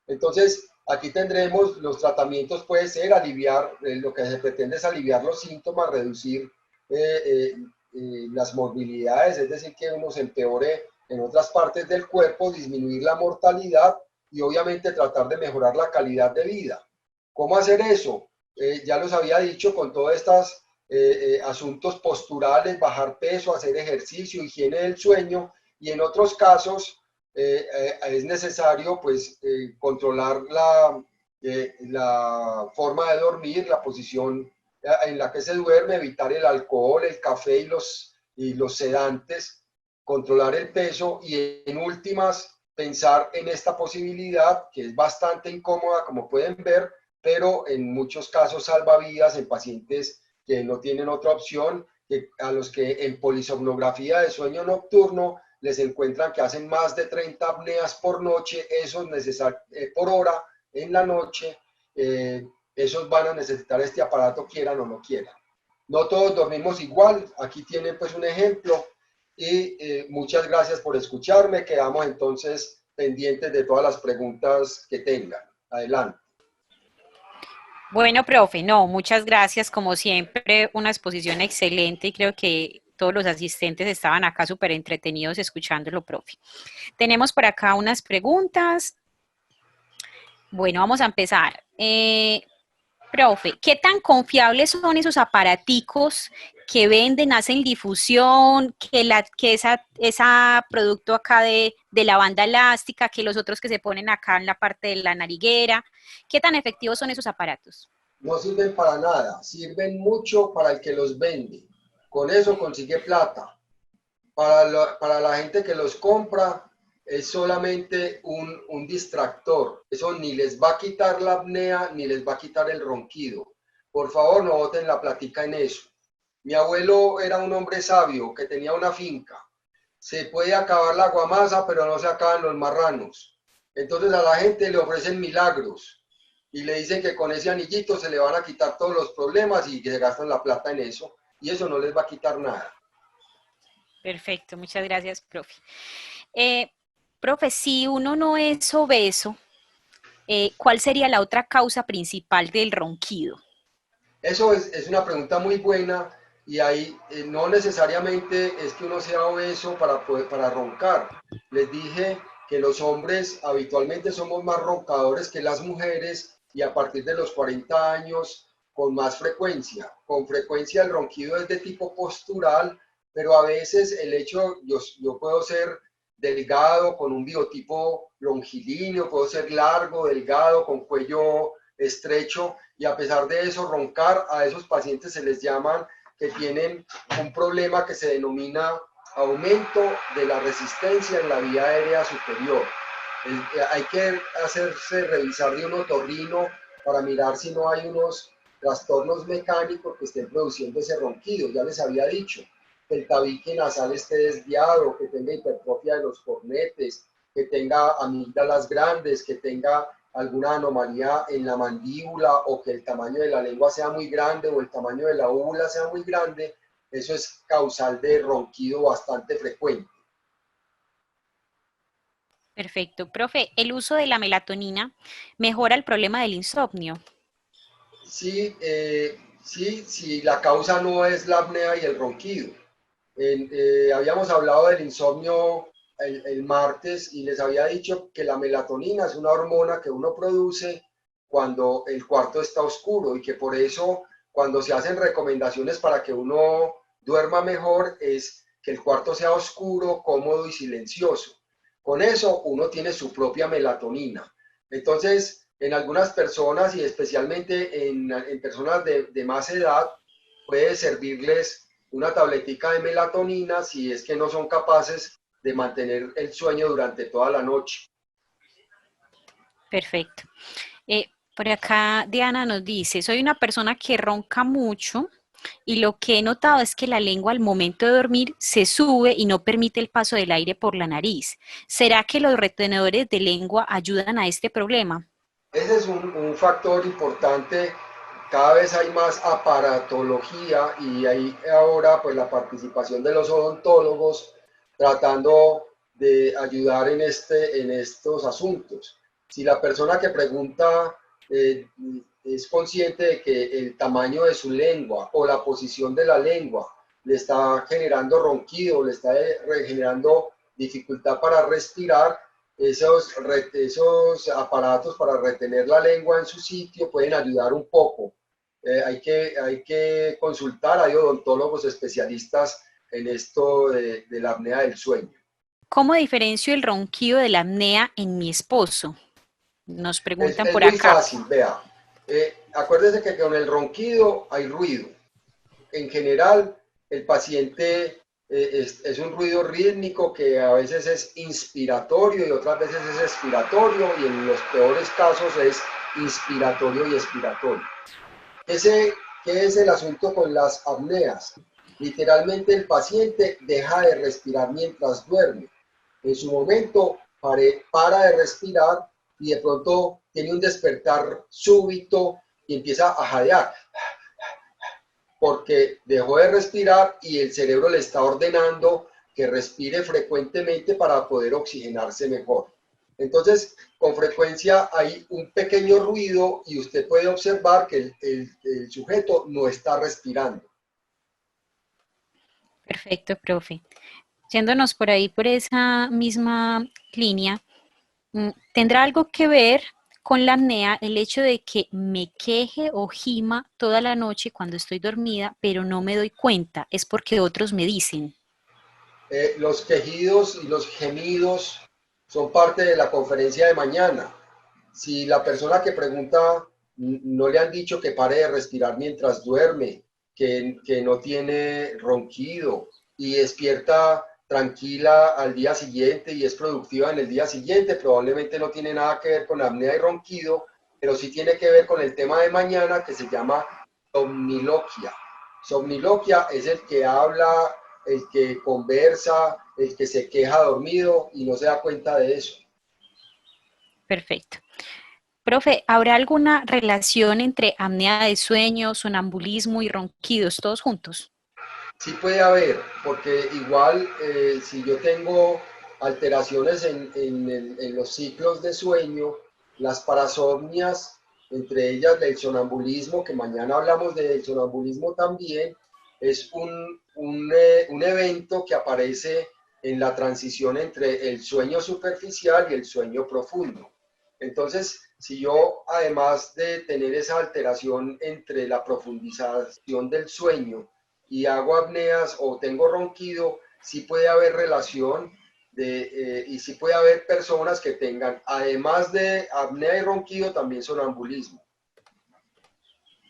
Entonces, aquí tendremos los tratamientos. Puede ser aliviar, lo que se pretende es aliviar los síntomas, reducir las morbilidades, es decir, que uno se empeore en otras partes del cuerpo, disminuir la mortalidad y obviamente tratar de mejorar la calidad de vida. ¿Cómo hacer eso? Ya los había dicho, con todos estos asuntos posturales: bajar peso, hacer ejercicio, higiene del sueño, y en otros casos es necesario pues controlar la forma de dormir, la posición en la que se duerme, evitar el alcohol, el café y los sedantes, controlar el peso, y en últimas pensar en esta posibilidad que es bastante incómoda, como pueden ver, pero en muchos casos salva vidas en pacientes que no tienen otra opción, a los que en polisomnografía de sueño nocturno les encuentran que hacen más de 30 apneas por noche, esos por hora en la noche. Esos van a necesitar este aparato, quieran o no quieran. No todos dormimos igual. Aquí tienen pues un ejemplo, y muchas gracias por escucharme. Quedamos entonces pendientes de todas las preguntas que tengan. Adelante. Bueno, profe, no, muchas gracias. Como siempre, una exposición excelente y creo que todos los asistentes estaban acá súper entretenidos escuchándolo, profe. Tenemos por acá unas preguntas. Bueno, vamos a empezar. Profe, ¿qué tan confiables son esos aparaticos que venden, hacen difusión, que esa producto acá de la banda elástica, que los otros que se ponen acá en la parte de la nariguera? ¿Qué tan efectivos son esos aparatos? No sirven para nada, sirven mucho para el que los vende. Con eso consigue plata. Para la gente que los compra es solamente un distractor. Eso ni les va a quitar la apnea ni les va a quitar el ronquido. Por favor, no boten la platica en eso. Mi abuelo era un hombre sabio que tenía una finca. Se puede acabar la guamasa, pero no se acaban los marranos. Entonces a la gente le ofrecen milagros y le dicen que con ese anillito se le van a quitar todos los problemas y que se gastan la plata en eso. Y eso no les va a quitar nada. Perfecto, muchas gracias, profe. Eh, Profe, si uno no es obeso, ¿cuál sería la otra causa principal del ronquido? Eso es una pregunta muy buena y ahí no necesariamente es que uno sea obeso para roncar. Les dije que los hombres habitualmente somos más roncadores que las mujeres y a partir de los 40 años con más frecuencia. Con frecuencia el ronquido es de tipo postural, pero a veces el hecho, yo puedo ser delgado con un biotipo longilíneo, puedo ser largo, delgado, con cuello estrecho y a pesar de eso roncar. A esos pacientes se les llaman que tienen un problema que se denomina aumento de la resistencia en la vía aérea superior. Hay que hacerse revisar de un otorrino para mirar si no hay unos trastornos mecánicos que estén produciendo ese ronquido. Ya les había dicho que el tabique nasal esté desviado, que tenga hipertrofia de los cornetes, que tenga amígdalas grandes, que tenga alguna anomalía en la mandíbula o que el tamaño de la lengua sea muy grande o el tamaño de la úvula sea muy grande. Eso es causal de ronquido bastante frecuente. Perfecto. Profe, ¿el uso de la melatonina mejora el problema del insomnio? Sí, sí, la causa no es la apnea y el ronquido. Habíamos hablado del insomnio el martes y les había dicho que la melatonina es una hormona que uno produce cuando el cuarto está oscuro y que por eso cuando se hacen recomendaciones para que uno duerma mejor es que el cuarto sea oscuro, cómodo y silencioso. Con eso uno tiene su propia melatonina. Entonces, en algunas personas y especialmente en personas de más edad, puede servirles una tabletica de melatonina si es que no son capaces de mantener el sueño durante toda la noche. Perfecto. Por acá Diana nos dice, soy una persona que ronca mucho y lo que he notado es que la lengua al momento de dormir se sube y no permite el paso del aire por la nariz. ¿Será que los retenedores de lengua ayudan a este problema? Ese es un factor importante. Cada vez hay más aparatología y hay ahora pues la participación de los odontólogos tratando de ayudar en estos asuntos. Si la persona que pregunta eh, es consciente de que el tamaño de su lengua o la posición de la lengua le está generando ronquido, le está generando dificultad para respirar, esos aparatos para retener la lengua en su sitio pueden ayudar un poco. Hay que consultar, hay odontólogos especialistas en esto de la apnea del sueño. ¿Cómo diferencio el ronquido de la apnea en mi esposo? Nos preguntan Es por muy acá. fácil, vea. Acuérdese que con el ronquido hay ruido. En general, el paciente es un ruido rítmico que a veces es inspiratorio y otras veces es expiratorio y en los peores casos es inspiratorio y expiratorio. Ese, ¿qué es el asunto con las apneas? Literalmente el paciente deja de respirar mientras duerme. En su momento para de respirar y de pronto tiene un despertar súbito y empieza a jadear porque dejó de respirar y el cerebro le está ordenando que respire frecuentemente para poder oxigenarse mejor. Entonces, con frecuencia hay un pequeño ruido y usted puede observar que el sujeto no está respirando. Perfecto, profe. Yéndonos por ahí, por esa misma línea, ¿tendrá algo que ver con la apnea el hecho de que me queje o gima toda la noche cuando estoy dormida, pero no me doy cuenta, es porque otros me dicen. Los quejidos y los gemidos son parte de la conferencia de mañana. Si la persona que pregunta no le han dicho que pare de respirar mientras duerme, que no tiene ronquido y despierta tranquila al día siguiente y es productiva en el día siguiente, probablemente no tiene nada que ver con apnea y ronquido, pero sí tiene que ver con el tema de mañana que se llama somniloquia. Somniloquia es el que habla, el que conversa, el que se queja dormido y no se da cuenta de eso. Perfecto. Profe, ¿habrá alguna relación entre apnea de sueño, sonambulismo y ronquidos todos juntos? Sí puede haber, porque igual si yo tengo alteraciones en los ciclos de sueño, las parasomnias, entre ellas del sonambulismo, que mañana hablamos del sonambulismo también, es un evento que aparece en la transición entre el sueño superficial y el sueño profundo. Entonces, si yo, además de tener esa alteración entre la profundización del sueño y hago apneas o tengo ronquido, sí puede haber relación y sí puede haber personas que tengan, además de apnea y ronquido, también sonambulismo.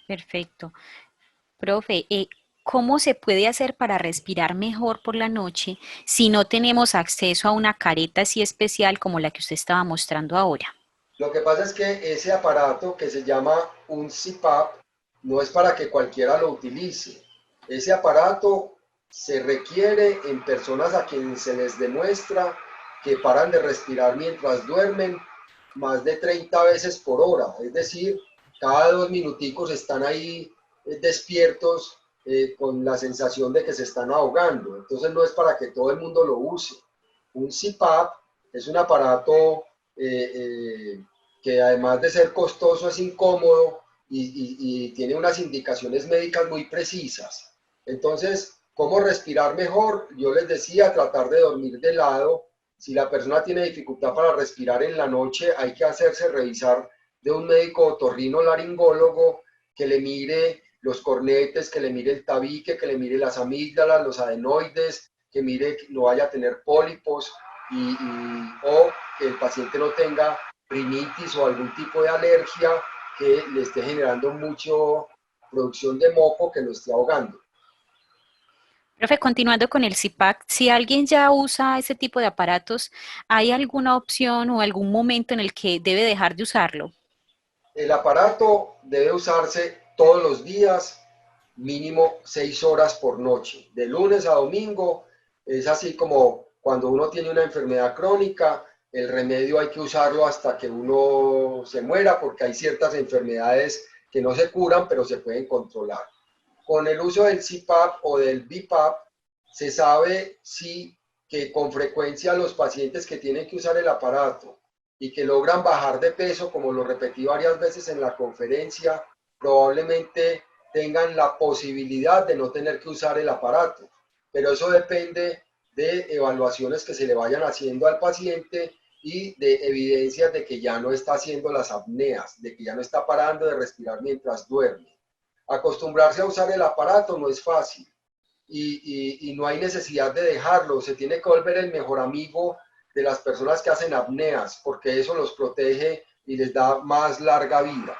Perfecto. Profe, ¿cómo se puede hacer para respirar mejor por la noche si no tenemos acceso a una careta así especial como la que usted estaba mostrando ahora? Lo que pasa es que ese aparato que se llama un CPAP no es para que cualquiera lo utilice. Ese aparato se requiere en personas a quienes se les demuestra que paran de respirar mientras duermen más de 30 veces por hora. Es decir, cada 2 minuticos están ahí despiertos con la sensación de que se están ahogando. Entonces no es para que todo el mundo lo use. Un CPAP es un aparato que además de ser costoso es incómodo y tiene unas indicaciones médicas muy precisas. Entonces, ¿cómo respirar mejor? Yo les decía, tratar de dormir de lado. Si la persona tiene dificultad para respirar en la noche, hay que hacerse revisar de un médico otorrino-laringólogo que le mire los cornetes, que le mire el tabique, que le mire las amígdalas, los adenoides, que mire que no vaya a tener pólipos o que el paciente no tenga rinitis o algún tipo de alergia que le esté generando mucho producción de moco que lo esté ahogando. Profe, continuando con el CPAP, si alguien ya usa ese tipo de aparatos, ¿hay alguna opción o algún momento en el que debe dejar de usarlo? El aparato debe usarse todos los días, mínimo 6 horas por noche. De lunes a domingo es así como cuando uno tiene una enfermedad crónica, el remedio hay que usarlo hasta que uno se muera porque hay ciertas enfermedades que no se curan pero se pueden controlar. Con el uso del CPAP o del BiPAP se sabe sí que con frecuencia los pacientes que tienen que usar el aparato y que logran bajar de peso, como lo repetí varias veces en la conferencia, probablemente tengan la posibilidad de no tener que usar el aparato. Pero eso depende de evaluaciones que se le vayan haciendo al paciente y de evidencias de que ya no está haciendo las apneas, de que ya no está parando de respirar mientras duerme. Acostumbrarse a usar el aparato no es fácil y no hay necesidad de dejarlo, se tiene que volver el mejor amigo de las personas que hacen apneas, porque eso los protege y les da más larga vida.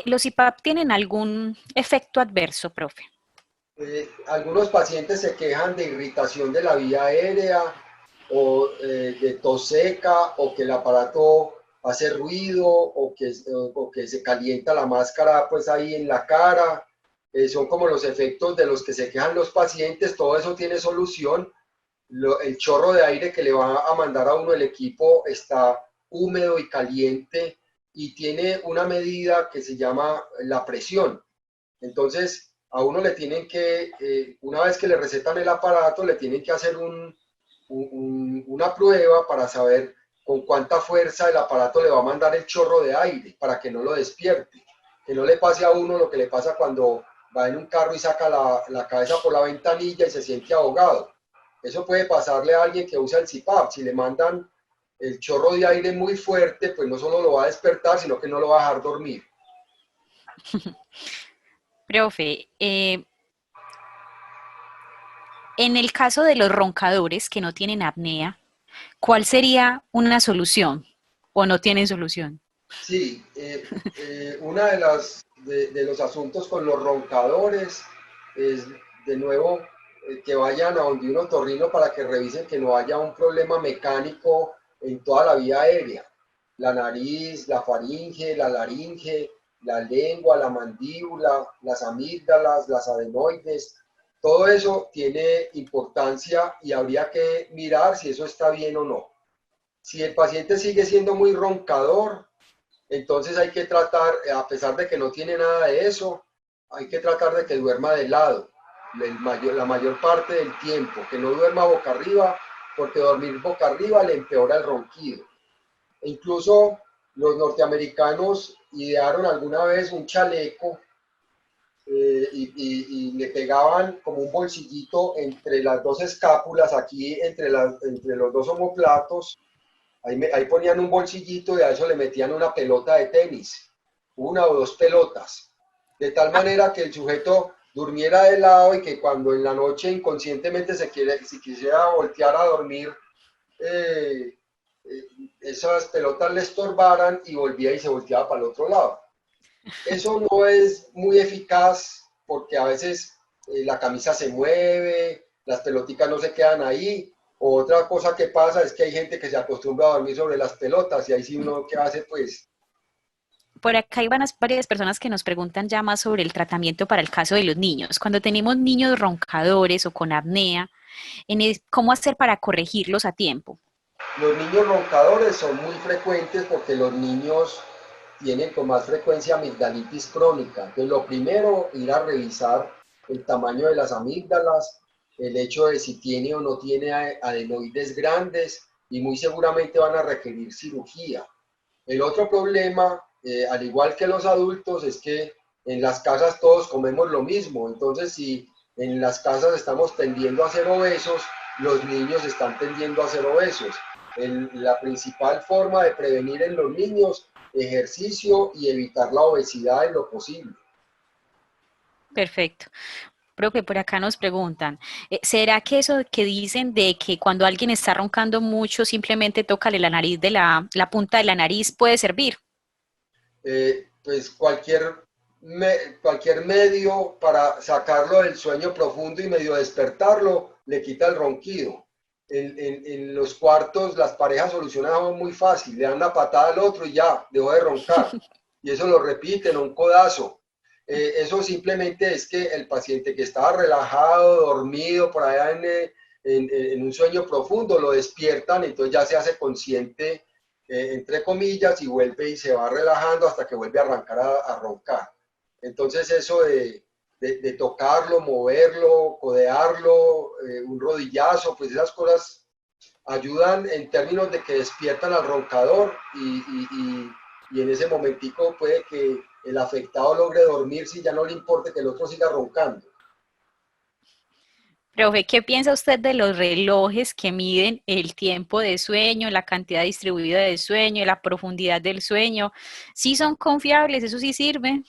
¿Los CPAP tienen algún efecto adverso, profe? Algunos pacientes se quejan de irritación de la vía aérea o de tos seca o que el aparato hace ruido o que se calienta la máscara pues ahí en la cara. Son como los efectos de los que se quejan los pacientes. Todo eso tiene solución. El chorro de aire que le va a mandar a uno el equipo está húmedo y caliente y tiene una medida que se llama la presión. Entonces, a uno le tienen que, una vez que le recetan el aparato, le tienen que hacer una prueba para saber con cuánta fuerza el aparato le va a mandar el chorro de aire para que no lo despierte. Que no le pase a uno lo que le pasa cuando va en un carro y saca la cabeza por la ventanilla y se siente ahogado. Eso puede pasarle a alguien que usa el CPAP. Si le mandan el chorro de aire muy fuerte, pues no solo lo va a despertar, sino que no lo va a dejar dormir. Profe, en el caso de los roncadores que no tienen apnea, ¿cuál sería una solución o no tienen solución? Sí, una de los asuntos con los roncadores es, de nuevo, que vayan a donde un otorrino para que revisen que no haya un problema mecánico en toda la vía aérea. La nariz, la faringe, la laringe, la lengua, la mandíbula, las amígdalas, las adenoides, todo eso tiene importancia y habría que mirar si eso está bien o no. Si el paciente sigue siendo muy roncador, entonces hay que tratar, a pesar de que no tiene nada de eso, hay que tratar de que duerma de lado la mayor parte del tiempo, que no duerma boca arriba, porque dormir boca arriba le empeora el ronquido. E incluso los norteamericanos idearon alguna vez un chaleco y le pegaban como un bolsillito entre las dos escápulas, aquí entre los dos omóplatos. Ahí ponían un bolsillito y a eso le metían una pelota de tenis, una o dos pelotas, de tal manera que el sujeto durmiera de lado y que cuando en la noche inconscientemente si quisiera voltear a dormir, eh, eh, esas pelotas le estorbaran y volvía y se volteaba para el otro lado. Eso no es muy eficaz porque a veces la camisa se mueve, las pelotitas no se quedan ahí. Otra cosa que pasa es que hay gente que se acostumbra a dormir sobre las pelotas y ahí sí uno qué hace pues. Por acá hay varias personas que nos preguntan ya más sobre el tratamiento para el caso de los niños. Cuando tenemos niños roncadores o con apnea, ¿cómo hacer para corregirlos a tiempo? Los niños roncadores son muy frecuentes porque los niños tienen con más frecuencia amigdalitis crónica. Entonces, lo primero, ir a revisar el tamaño de las amígdalas, el hecho de si tiene o no tiene adenoides grandes y muy seguramente van a requerir cirugía. El otro problema, al igual que los adultos, es que en las casas todos comemos lo mismo. Entonces, si en las casas estamos tendiendo a ser obesos, los niños están tendiendo a ser obesos. La principal forma de prevenir en los niños, ejercicio y evitar la obesidad en lo posible. Perfecto. Profe, por acá nos preguntan, ¿será que eso que dicen de que cuando alguien está roncando mucho, simplemente tócale la nariz de la punta de la nariz puede servir? Pues cualquier medio para sacarlo del sueño profundo y medio despertarlo, le quita el ronquido. En los cuartos las parejas solucionan algo muy fácil, le dan una patada al otro y ya, dejó de roncar. Y eso lo repiten, un codazo. Eso simplemente es que el paciente que estaba relajado, dormido, por allá en un sueño profundo, lo despiertan, entonces ya se hace consciente, entre comillas, y vuelve y se va relajando hasta que vuelve a arrancar a roncar. Entonces eso de tocarlo, moverlo, codearlo, un rodillazo, pues esas cosas ayudan en términos de que despiertan al roncador y en ese momentico puede que el afectado logre dormir si ya no le importe que el otro siga roncando. Profe, ¿qué piensa usted de los relojes que miden el tiempo de sueño, la cantidad distribuida de sueño, la profundidad del sueño? ¿Sí son confiables? ¿Eso sí sirve?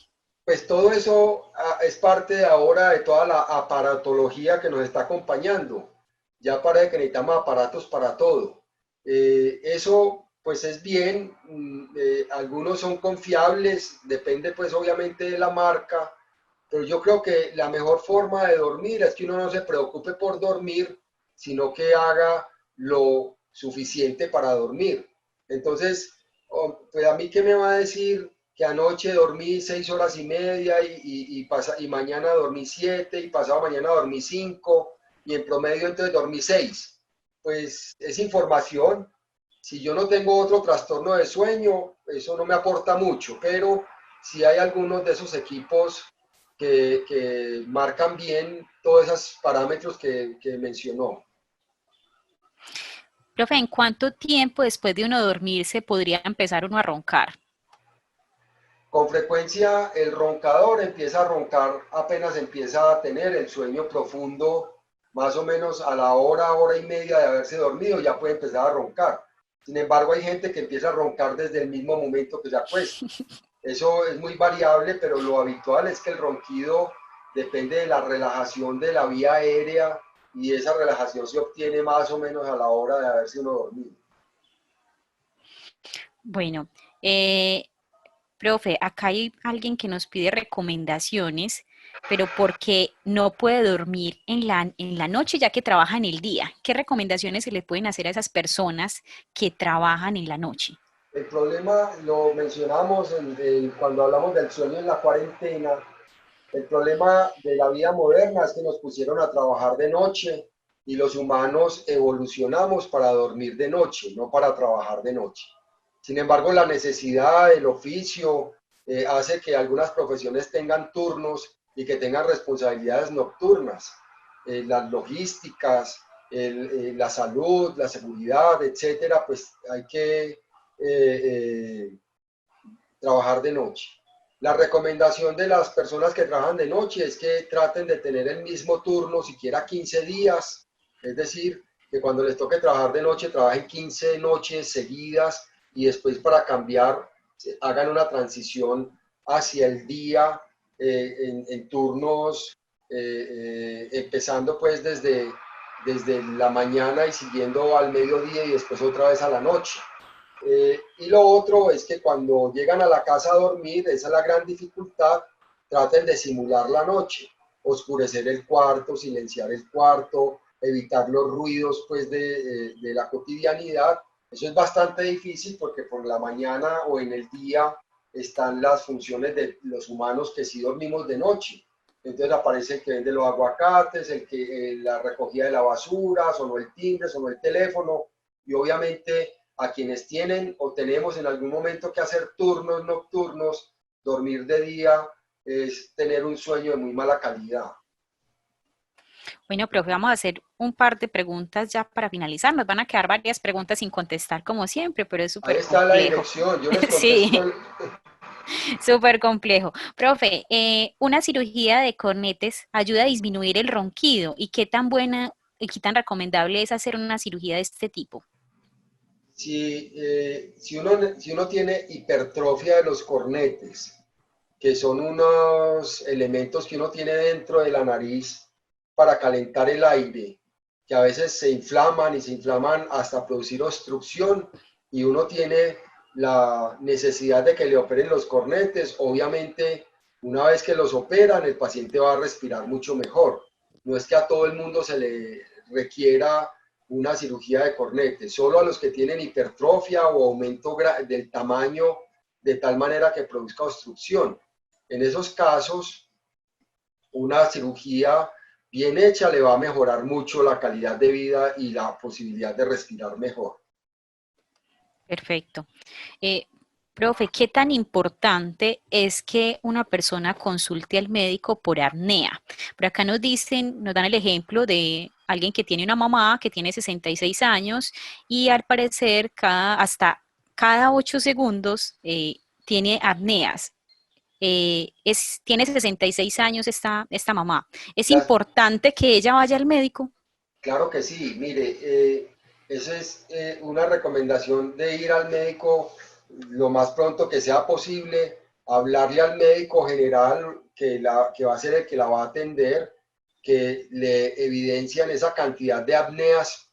Pues todo eso es parte de ahora de toda la aparatología que nos está acompañando. Ya parece que necesitamos aparatos para todo. Eso pues es bien, algunos son confiables, depende pues obviamente de la marca, pero yo creo que la mejor forma de dormir es que uno no se preocupe por dormir, sino que haga lo suficiente para dormir. Entonces, pues a mí qué me va a decir que anoche dormí 6 horas y media y mañana dormí 7 y pasado mañana dormí 5 y en promedio entonces dormí 6. Pues es información. Si yo no tengo otro trastorno de sueño, eso no me aporta mucho, pero si hay algunos de esos equipos que marcan bien todos esos parámetros que mencionó. Profe, ¿en cuánto tiempo después de uno dormirse podría empezar uno a roncar? Con frecuencia el roncador empieza a roncar apenas empieza a tener el sueño profundo, más o menos a la hora, hora y media de haberse dormido, ya puede empezar a roncar. Sin embargo, hay gente que empieza a roncar desde el mismo momento que se acuesta. Eso es muy variable, pero lo habitual es que el ronquido depende de la relajación de la vía aérea y esa relajación se obtiene más o menos a la hora de haberse uno dormido. Bueno, profe, acá hay alguien que nos pide recomendaciones, pero porque no puede dormir en la noche ya que trabaja en el día. ¿Qué recomendaciones se le pueden hacer a esas personas que trabajan en la noche? El problema lo mencionamos cuando hablamos del sueño en la cuarentena. El problema de la vida moderna es que nos pusieron a trabajar de noche y los humanos evolucionamos para dormir de noche, no para trabajar de noche. Sin embargo, la necesidad del oficio hace que algunas profesiones tengan turnos y que tengan responsabilidades nocturnas. Las logísticas, la salud, la seguridad, etcétera, pues hay que trabajar de noche. La recomendación de las personas que trabajan de noche es que traten de tener el mismo turno, siquiera 15 días, es decir, que cuando les toque trabajar de noche, trabajen 15 noches seguidas y después para cambiar, hagan una transición hacia el día en turnos, empezando pues desde la mañana y siguiendo al mediodía y después otra vez a la noche. Y lo otro es que cuando llegan a la casa a dormir, esa es la gran dificultad, traten de simular la noche, oscurecer el cuarto, silenciar el cuarto, evitar los ruidos pues de la cotidianidad. Eso es bastante difícil porque por la mañana o en el día están las funciones de los humanos que sí dormimos de noche. Entonces aparece el que vende los aguacates, el que la recogida de la basura, sonó el timbre, sonó el teléfono y obviamente a quienes tienen o tenemos en algún momento que hacer turnos nocturnos, dormir de día es tener un sueño de muy mala calidad. Bueno, profe, vamos a hacer un par de preguntas ya para finalizar. Nos van a quedar varias preguntas sin contestar como siempre, pero es Ahí súper está la complejo. dirección, yo les Sí, contesto. súper complejo. Profe, ¿una cirugía de cornetes ayuda a disminuir el ronquido? ¿Y qué tan buena y qué tan recomendable es hacer una cirugía de este tipo? Si uno tiene hipertrofia de los cornetes, que son unos elementos que uno tiene dentro de la nariz para calentar el aire, que a veces se inflaman y se inflaman hasta producir obstrucción y uno tiene la necesidad de que le operen los cornetes. Obviamente, una vez que los operan, el paciente va a respirar mucho mejor. No es que a todo el mundo se le requiera una cirugía de cornetes, solo a los que tienen hipertrofia o aumento del tamaño de tal manera que produzca obstrucción. En esos casos, una cirugía bien hecha le va a mejorar mucho la calidad de vida y la posibilidad de respirar mejor. Perfecto. Eh, profe, ¿qué tan importante es que una persona consulte al médico por apnea? Por acá nos dicen, nos dan el ejemplo de alguien que tiene una mamá que tiene 66 años y al parecer hasta cada 8 segundos tiene apneas. Tiene 66 años esta mamá. ¿Es Las, importante que ella vaya al médico? claro que sí, mire, esa es una recomendación de ir al médico lo más pronto que sea posible, hablarle al médico general que va a ser el que la va a atender, que le evidencian esa cantidad de apneas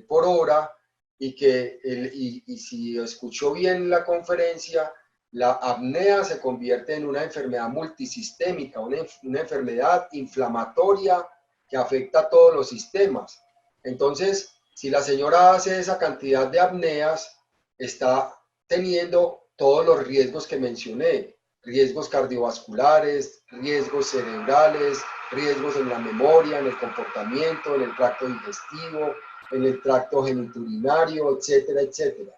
por hora y si escuchó bien la conferencia, la apnea se convierte en una enfermedad multisistémica, una enfermedad inflamatoria que afecta a todos los sistemas. Entonces, si la señora hace esa cantidad de apneas, está teniendo todos los riesgos que mencioné, riesgos cardiovasculares, riesgos cerebrales, riesgos en la memoria, en el comportamiento, en el tracto digestivo, en el tracto geniturinario, etcétera, etcétera.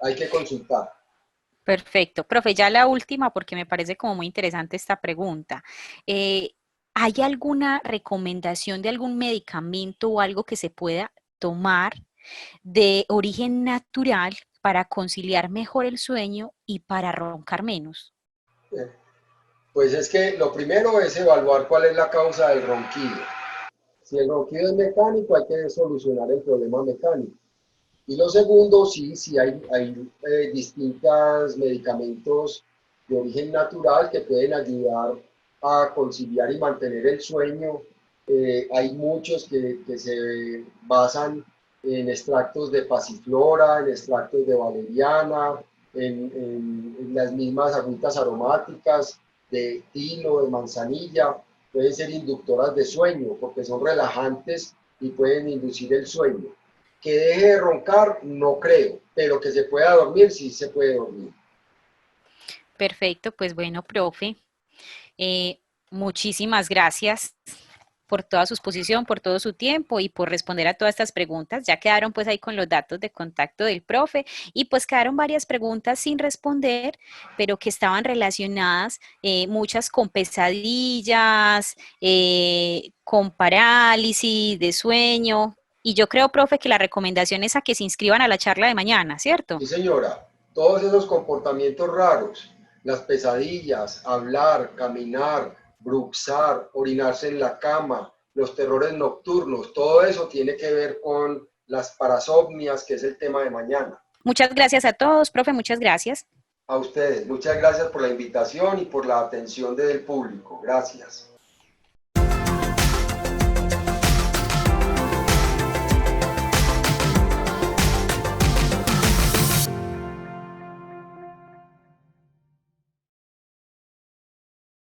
Hay que consultar. Perfecto. Profe, ya la última, porque me parece como muy interesante esta pregunta. Eh, ¿Hay alguna recomendación de algún medicamento o algo que se pueda tomar de origen natural para conciliar mejor el sueño y para roncar menos? Pues es que lo primero es evaluar cuál es la causa del ronquido. Si el ronquido es mecánico, hay que solucionar el problema mecánico. Y lo segundo, sí hay distintos medicamentos de origen natural que pueden ayudar a conciliar y mantener el sueño. Hay muchos que se basan en extractos de pasiflora, en extractos de valeriana, en las mismas agüitas aromáticas de tilo, de manzanilla. Pueden ser inductoras de sueño porque son relajantes y pueden inducir el sueño. Que deje de roncar, no creo, pero que se pueda dormir, sí se puede dormir. Perfecto, pues bueno, profe, eh, muchísimas gracias por toda su exposición, por todo su tiempo y por responder a todas estas preguntas. Ya quedaron pues ahí con los datos de contacto del profe y pues quedaron varias preguntas sin responder, pero que estaban relacionadas, muchas con pesadillas, con parálisis de sueño. Y yo creo, profe, que la recomendación es a que se inscriban a la charla de mañana, ¿cierto? Sí, señora, todos esos comportamientos raros, las pesadillas, hablar, caminar, bruxar, orinarse en la cama, los terrores nocturnos, todo eso tiene que ver con las parasomnias, que es el tema de mañana. Muchas gracias a todos, profe, muchas gracias. A ustedes, muchas gracias por la invitación y por la atención del público. Gracias.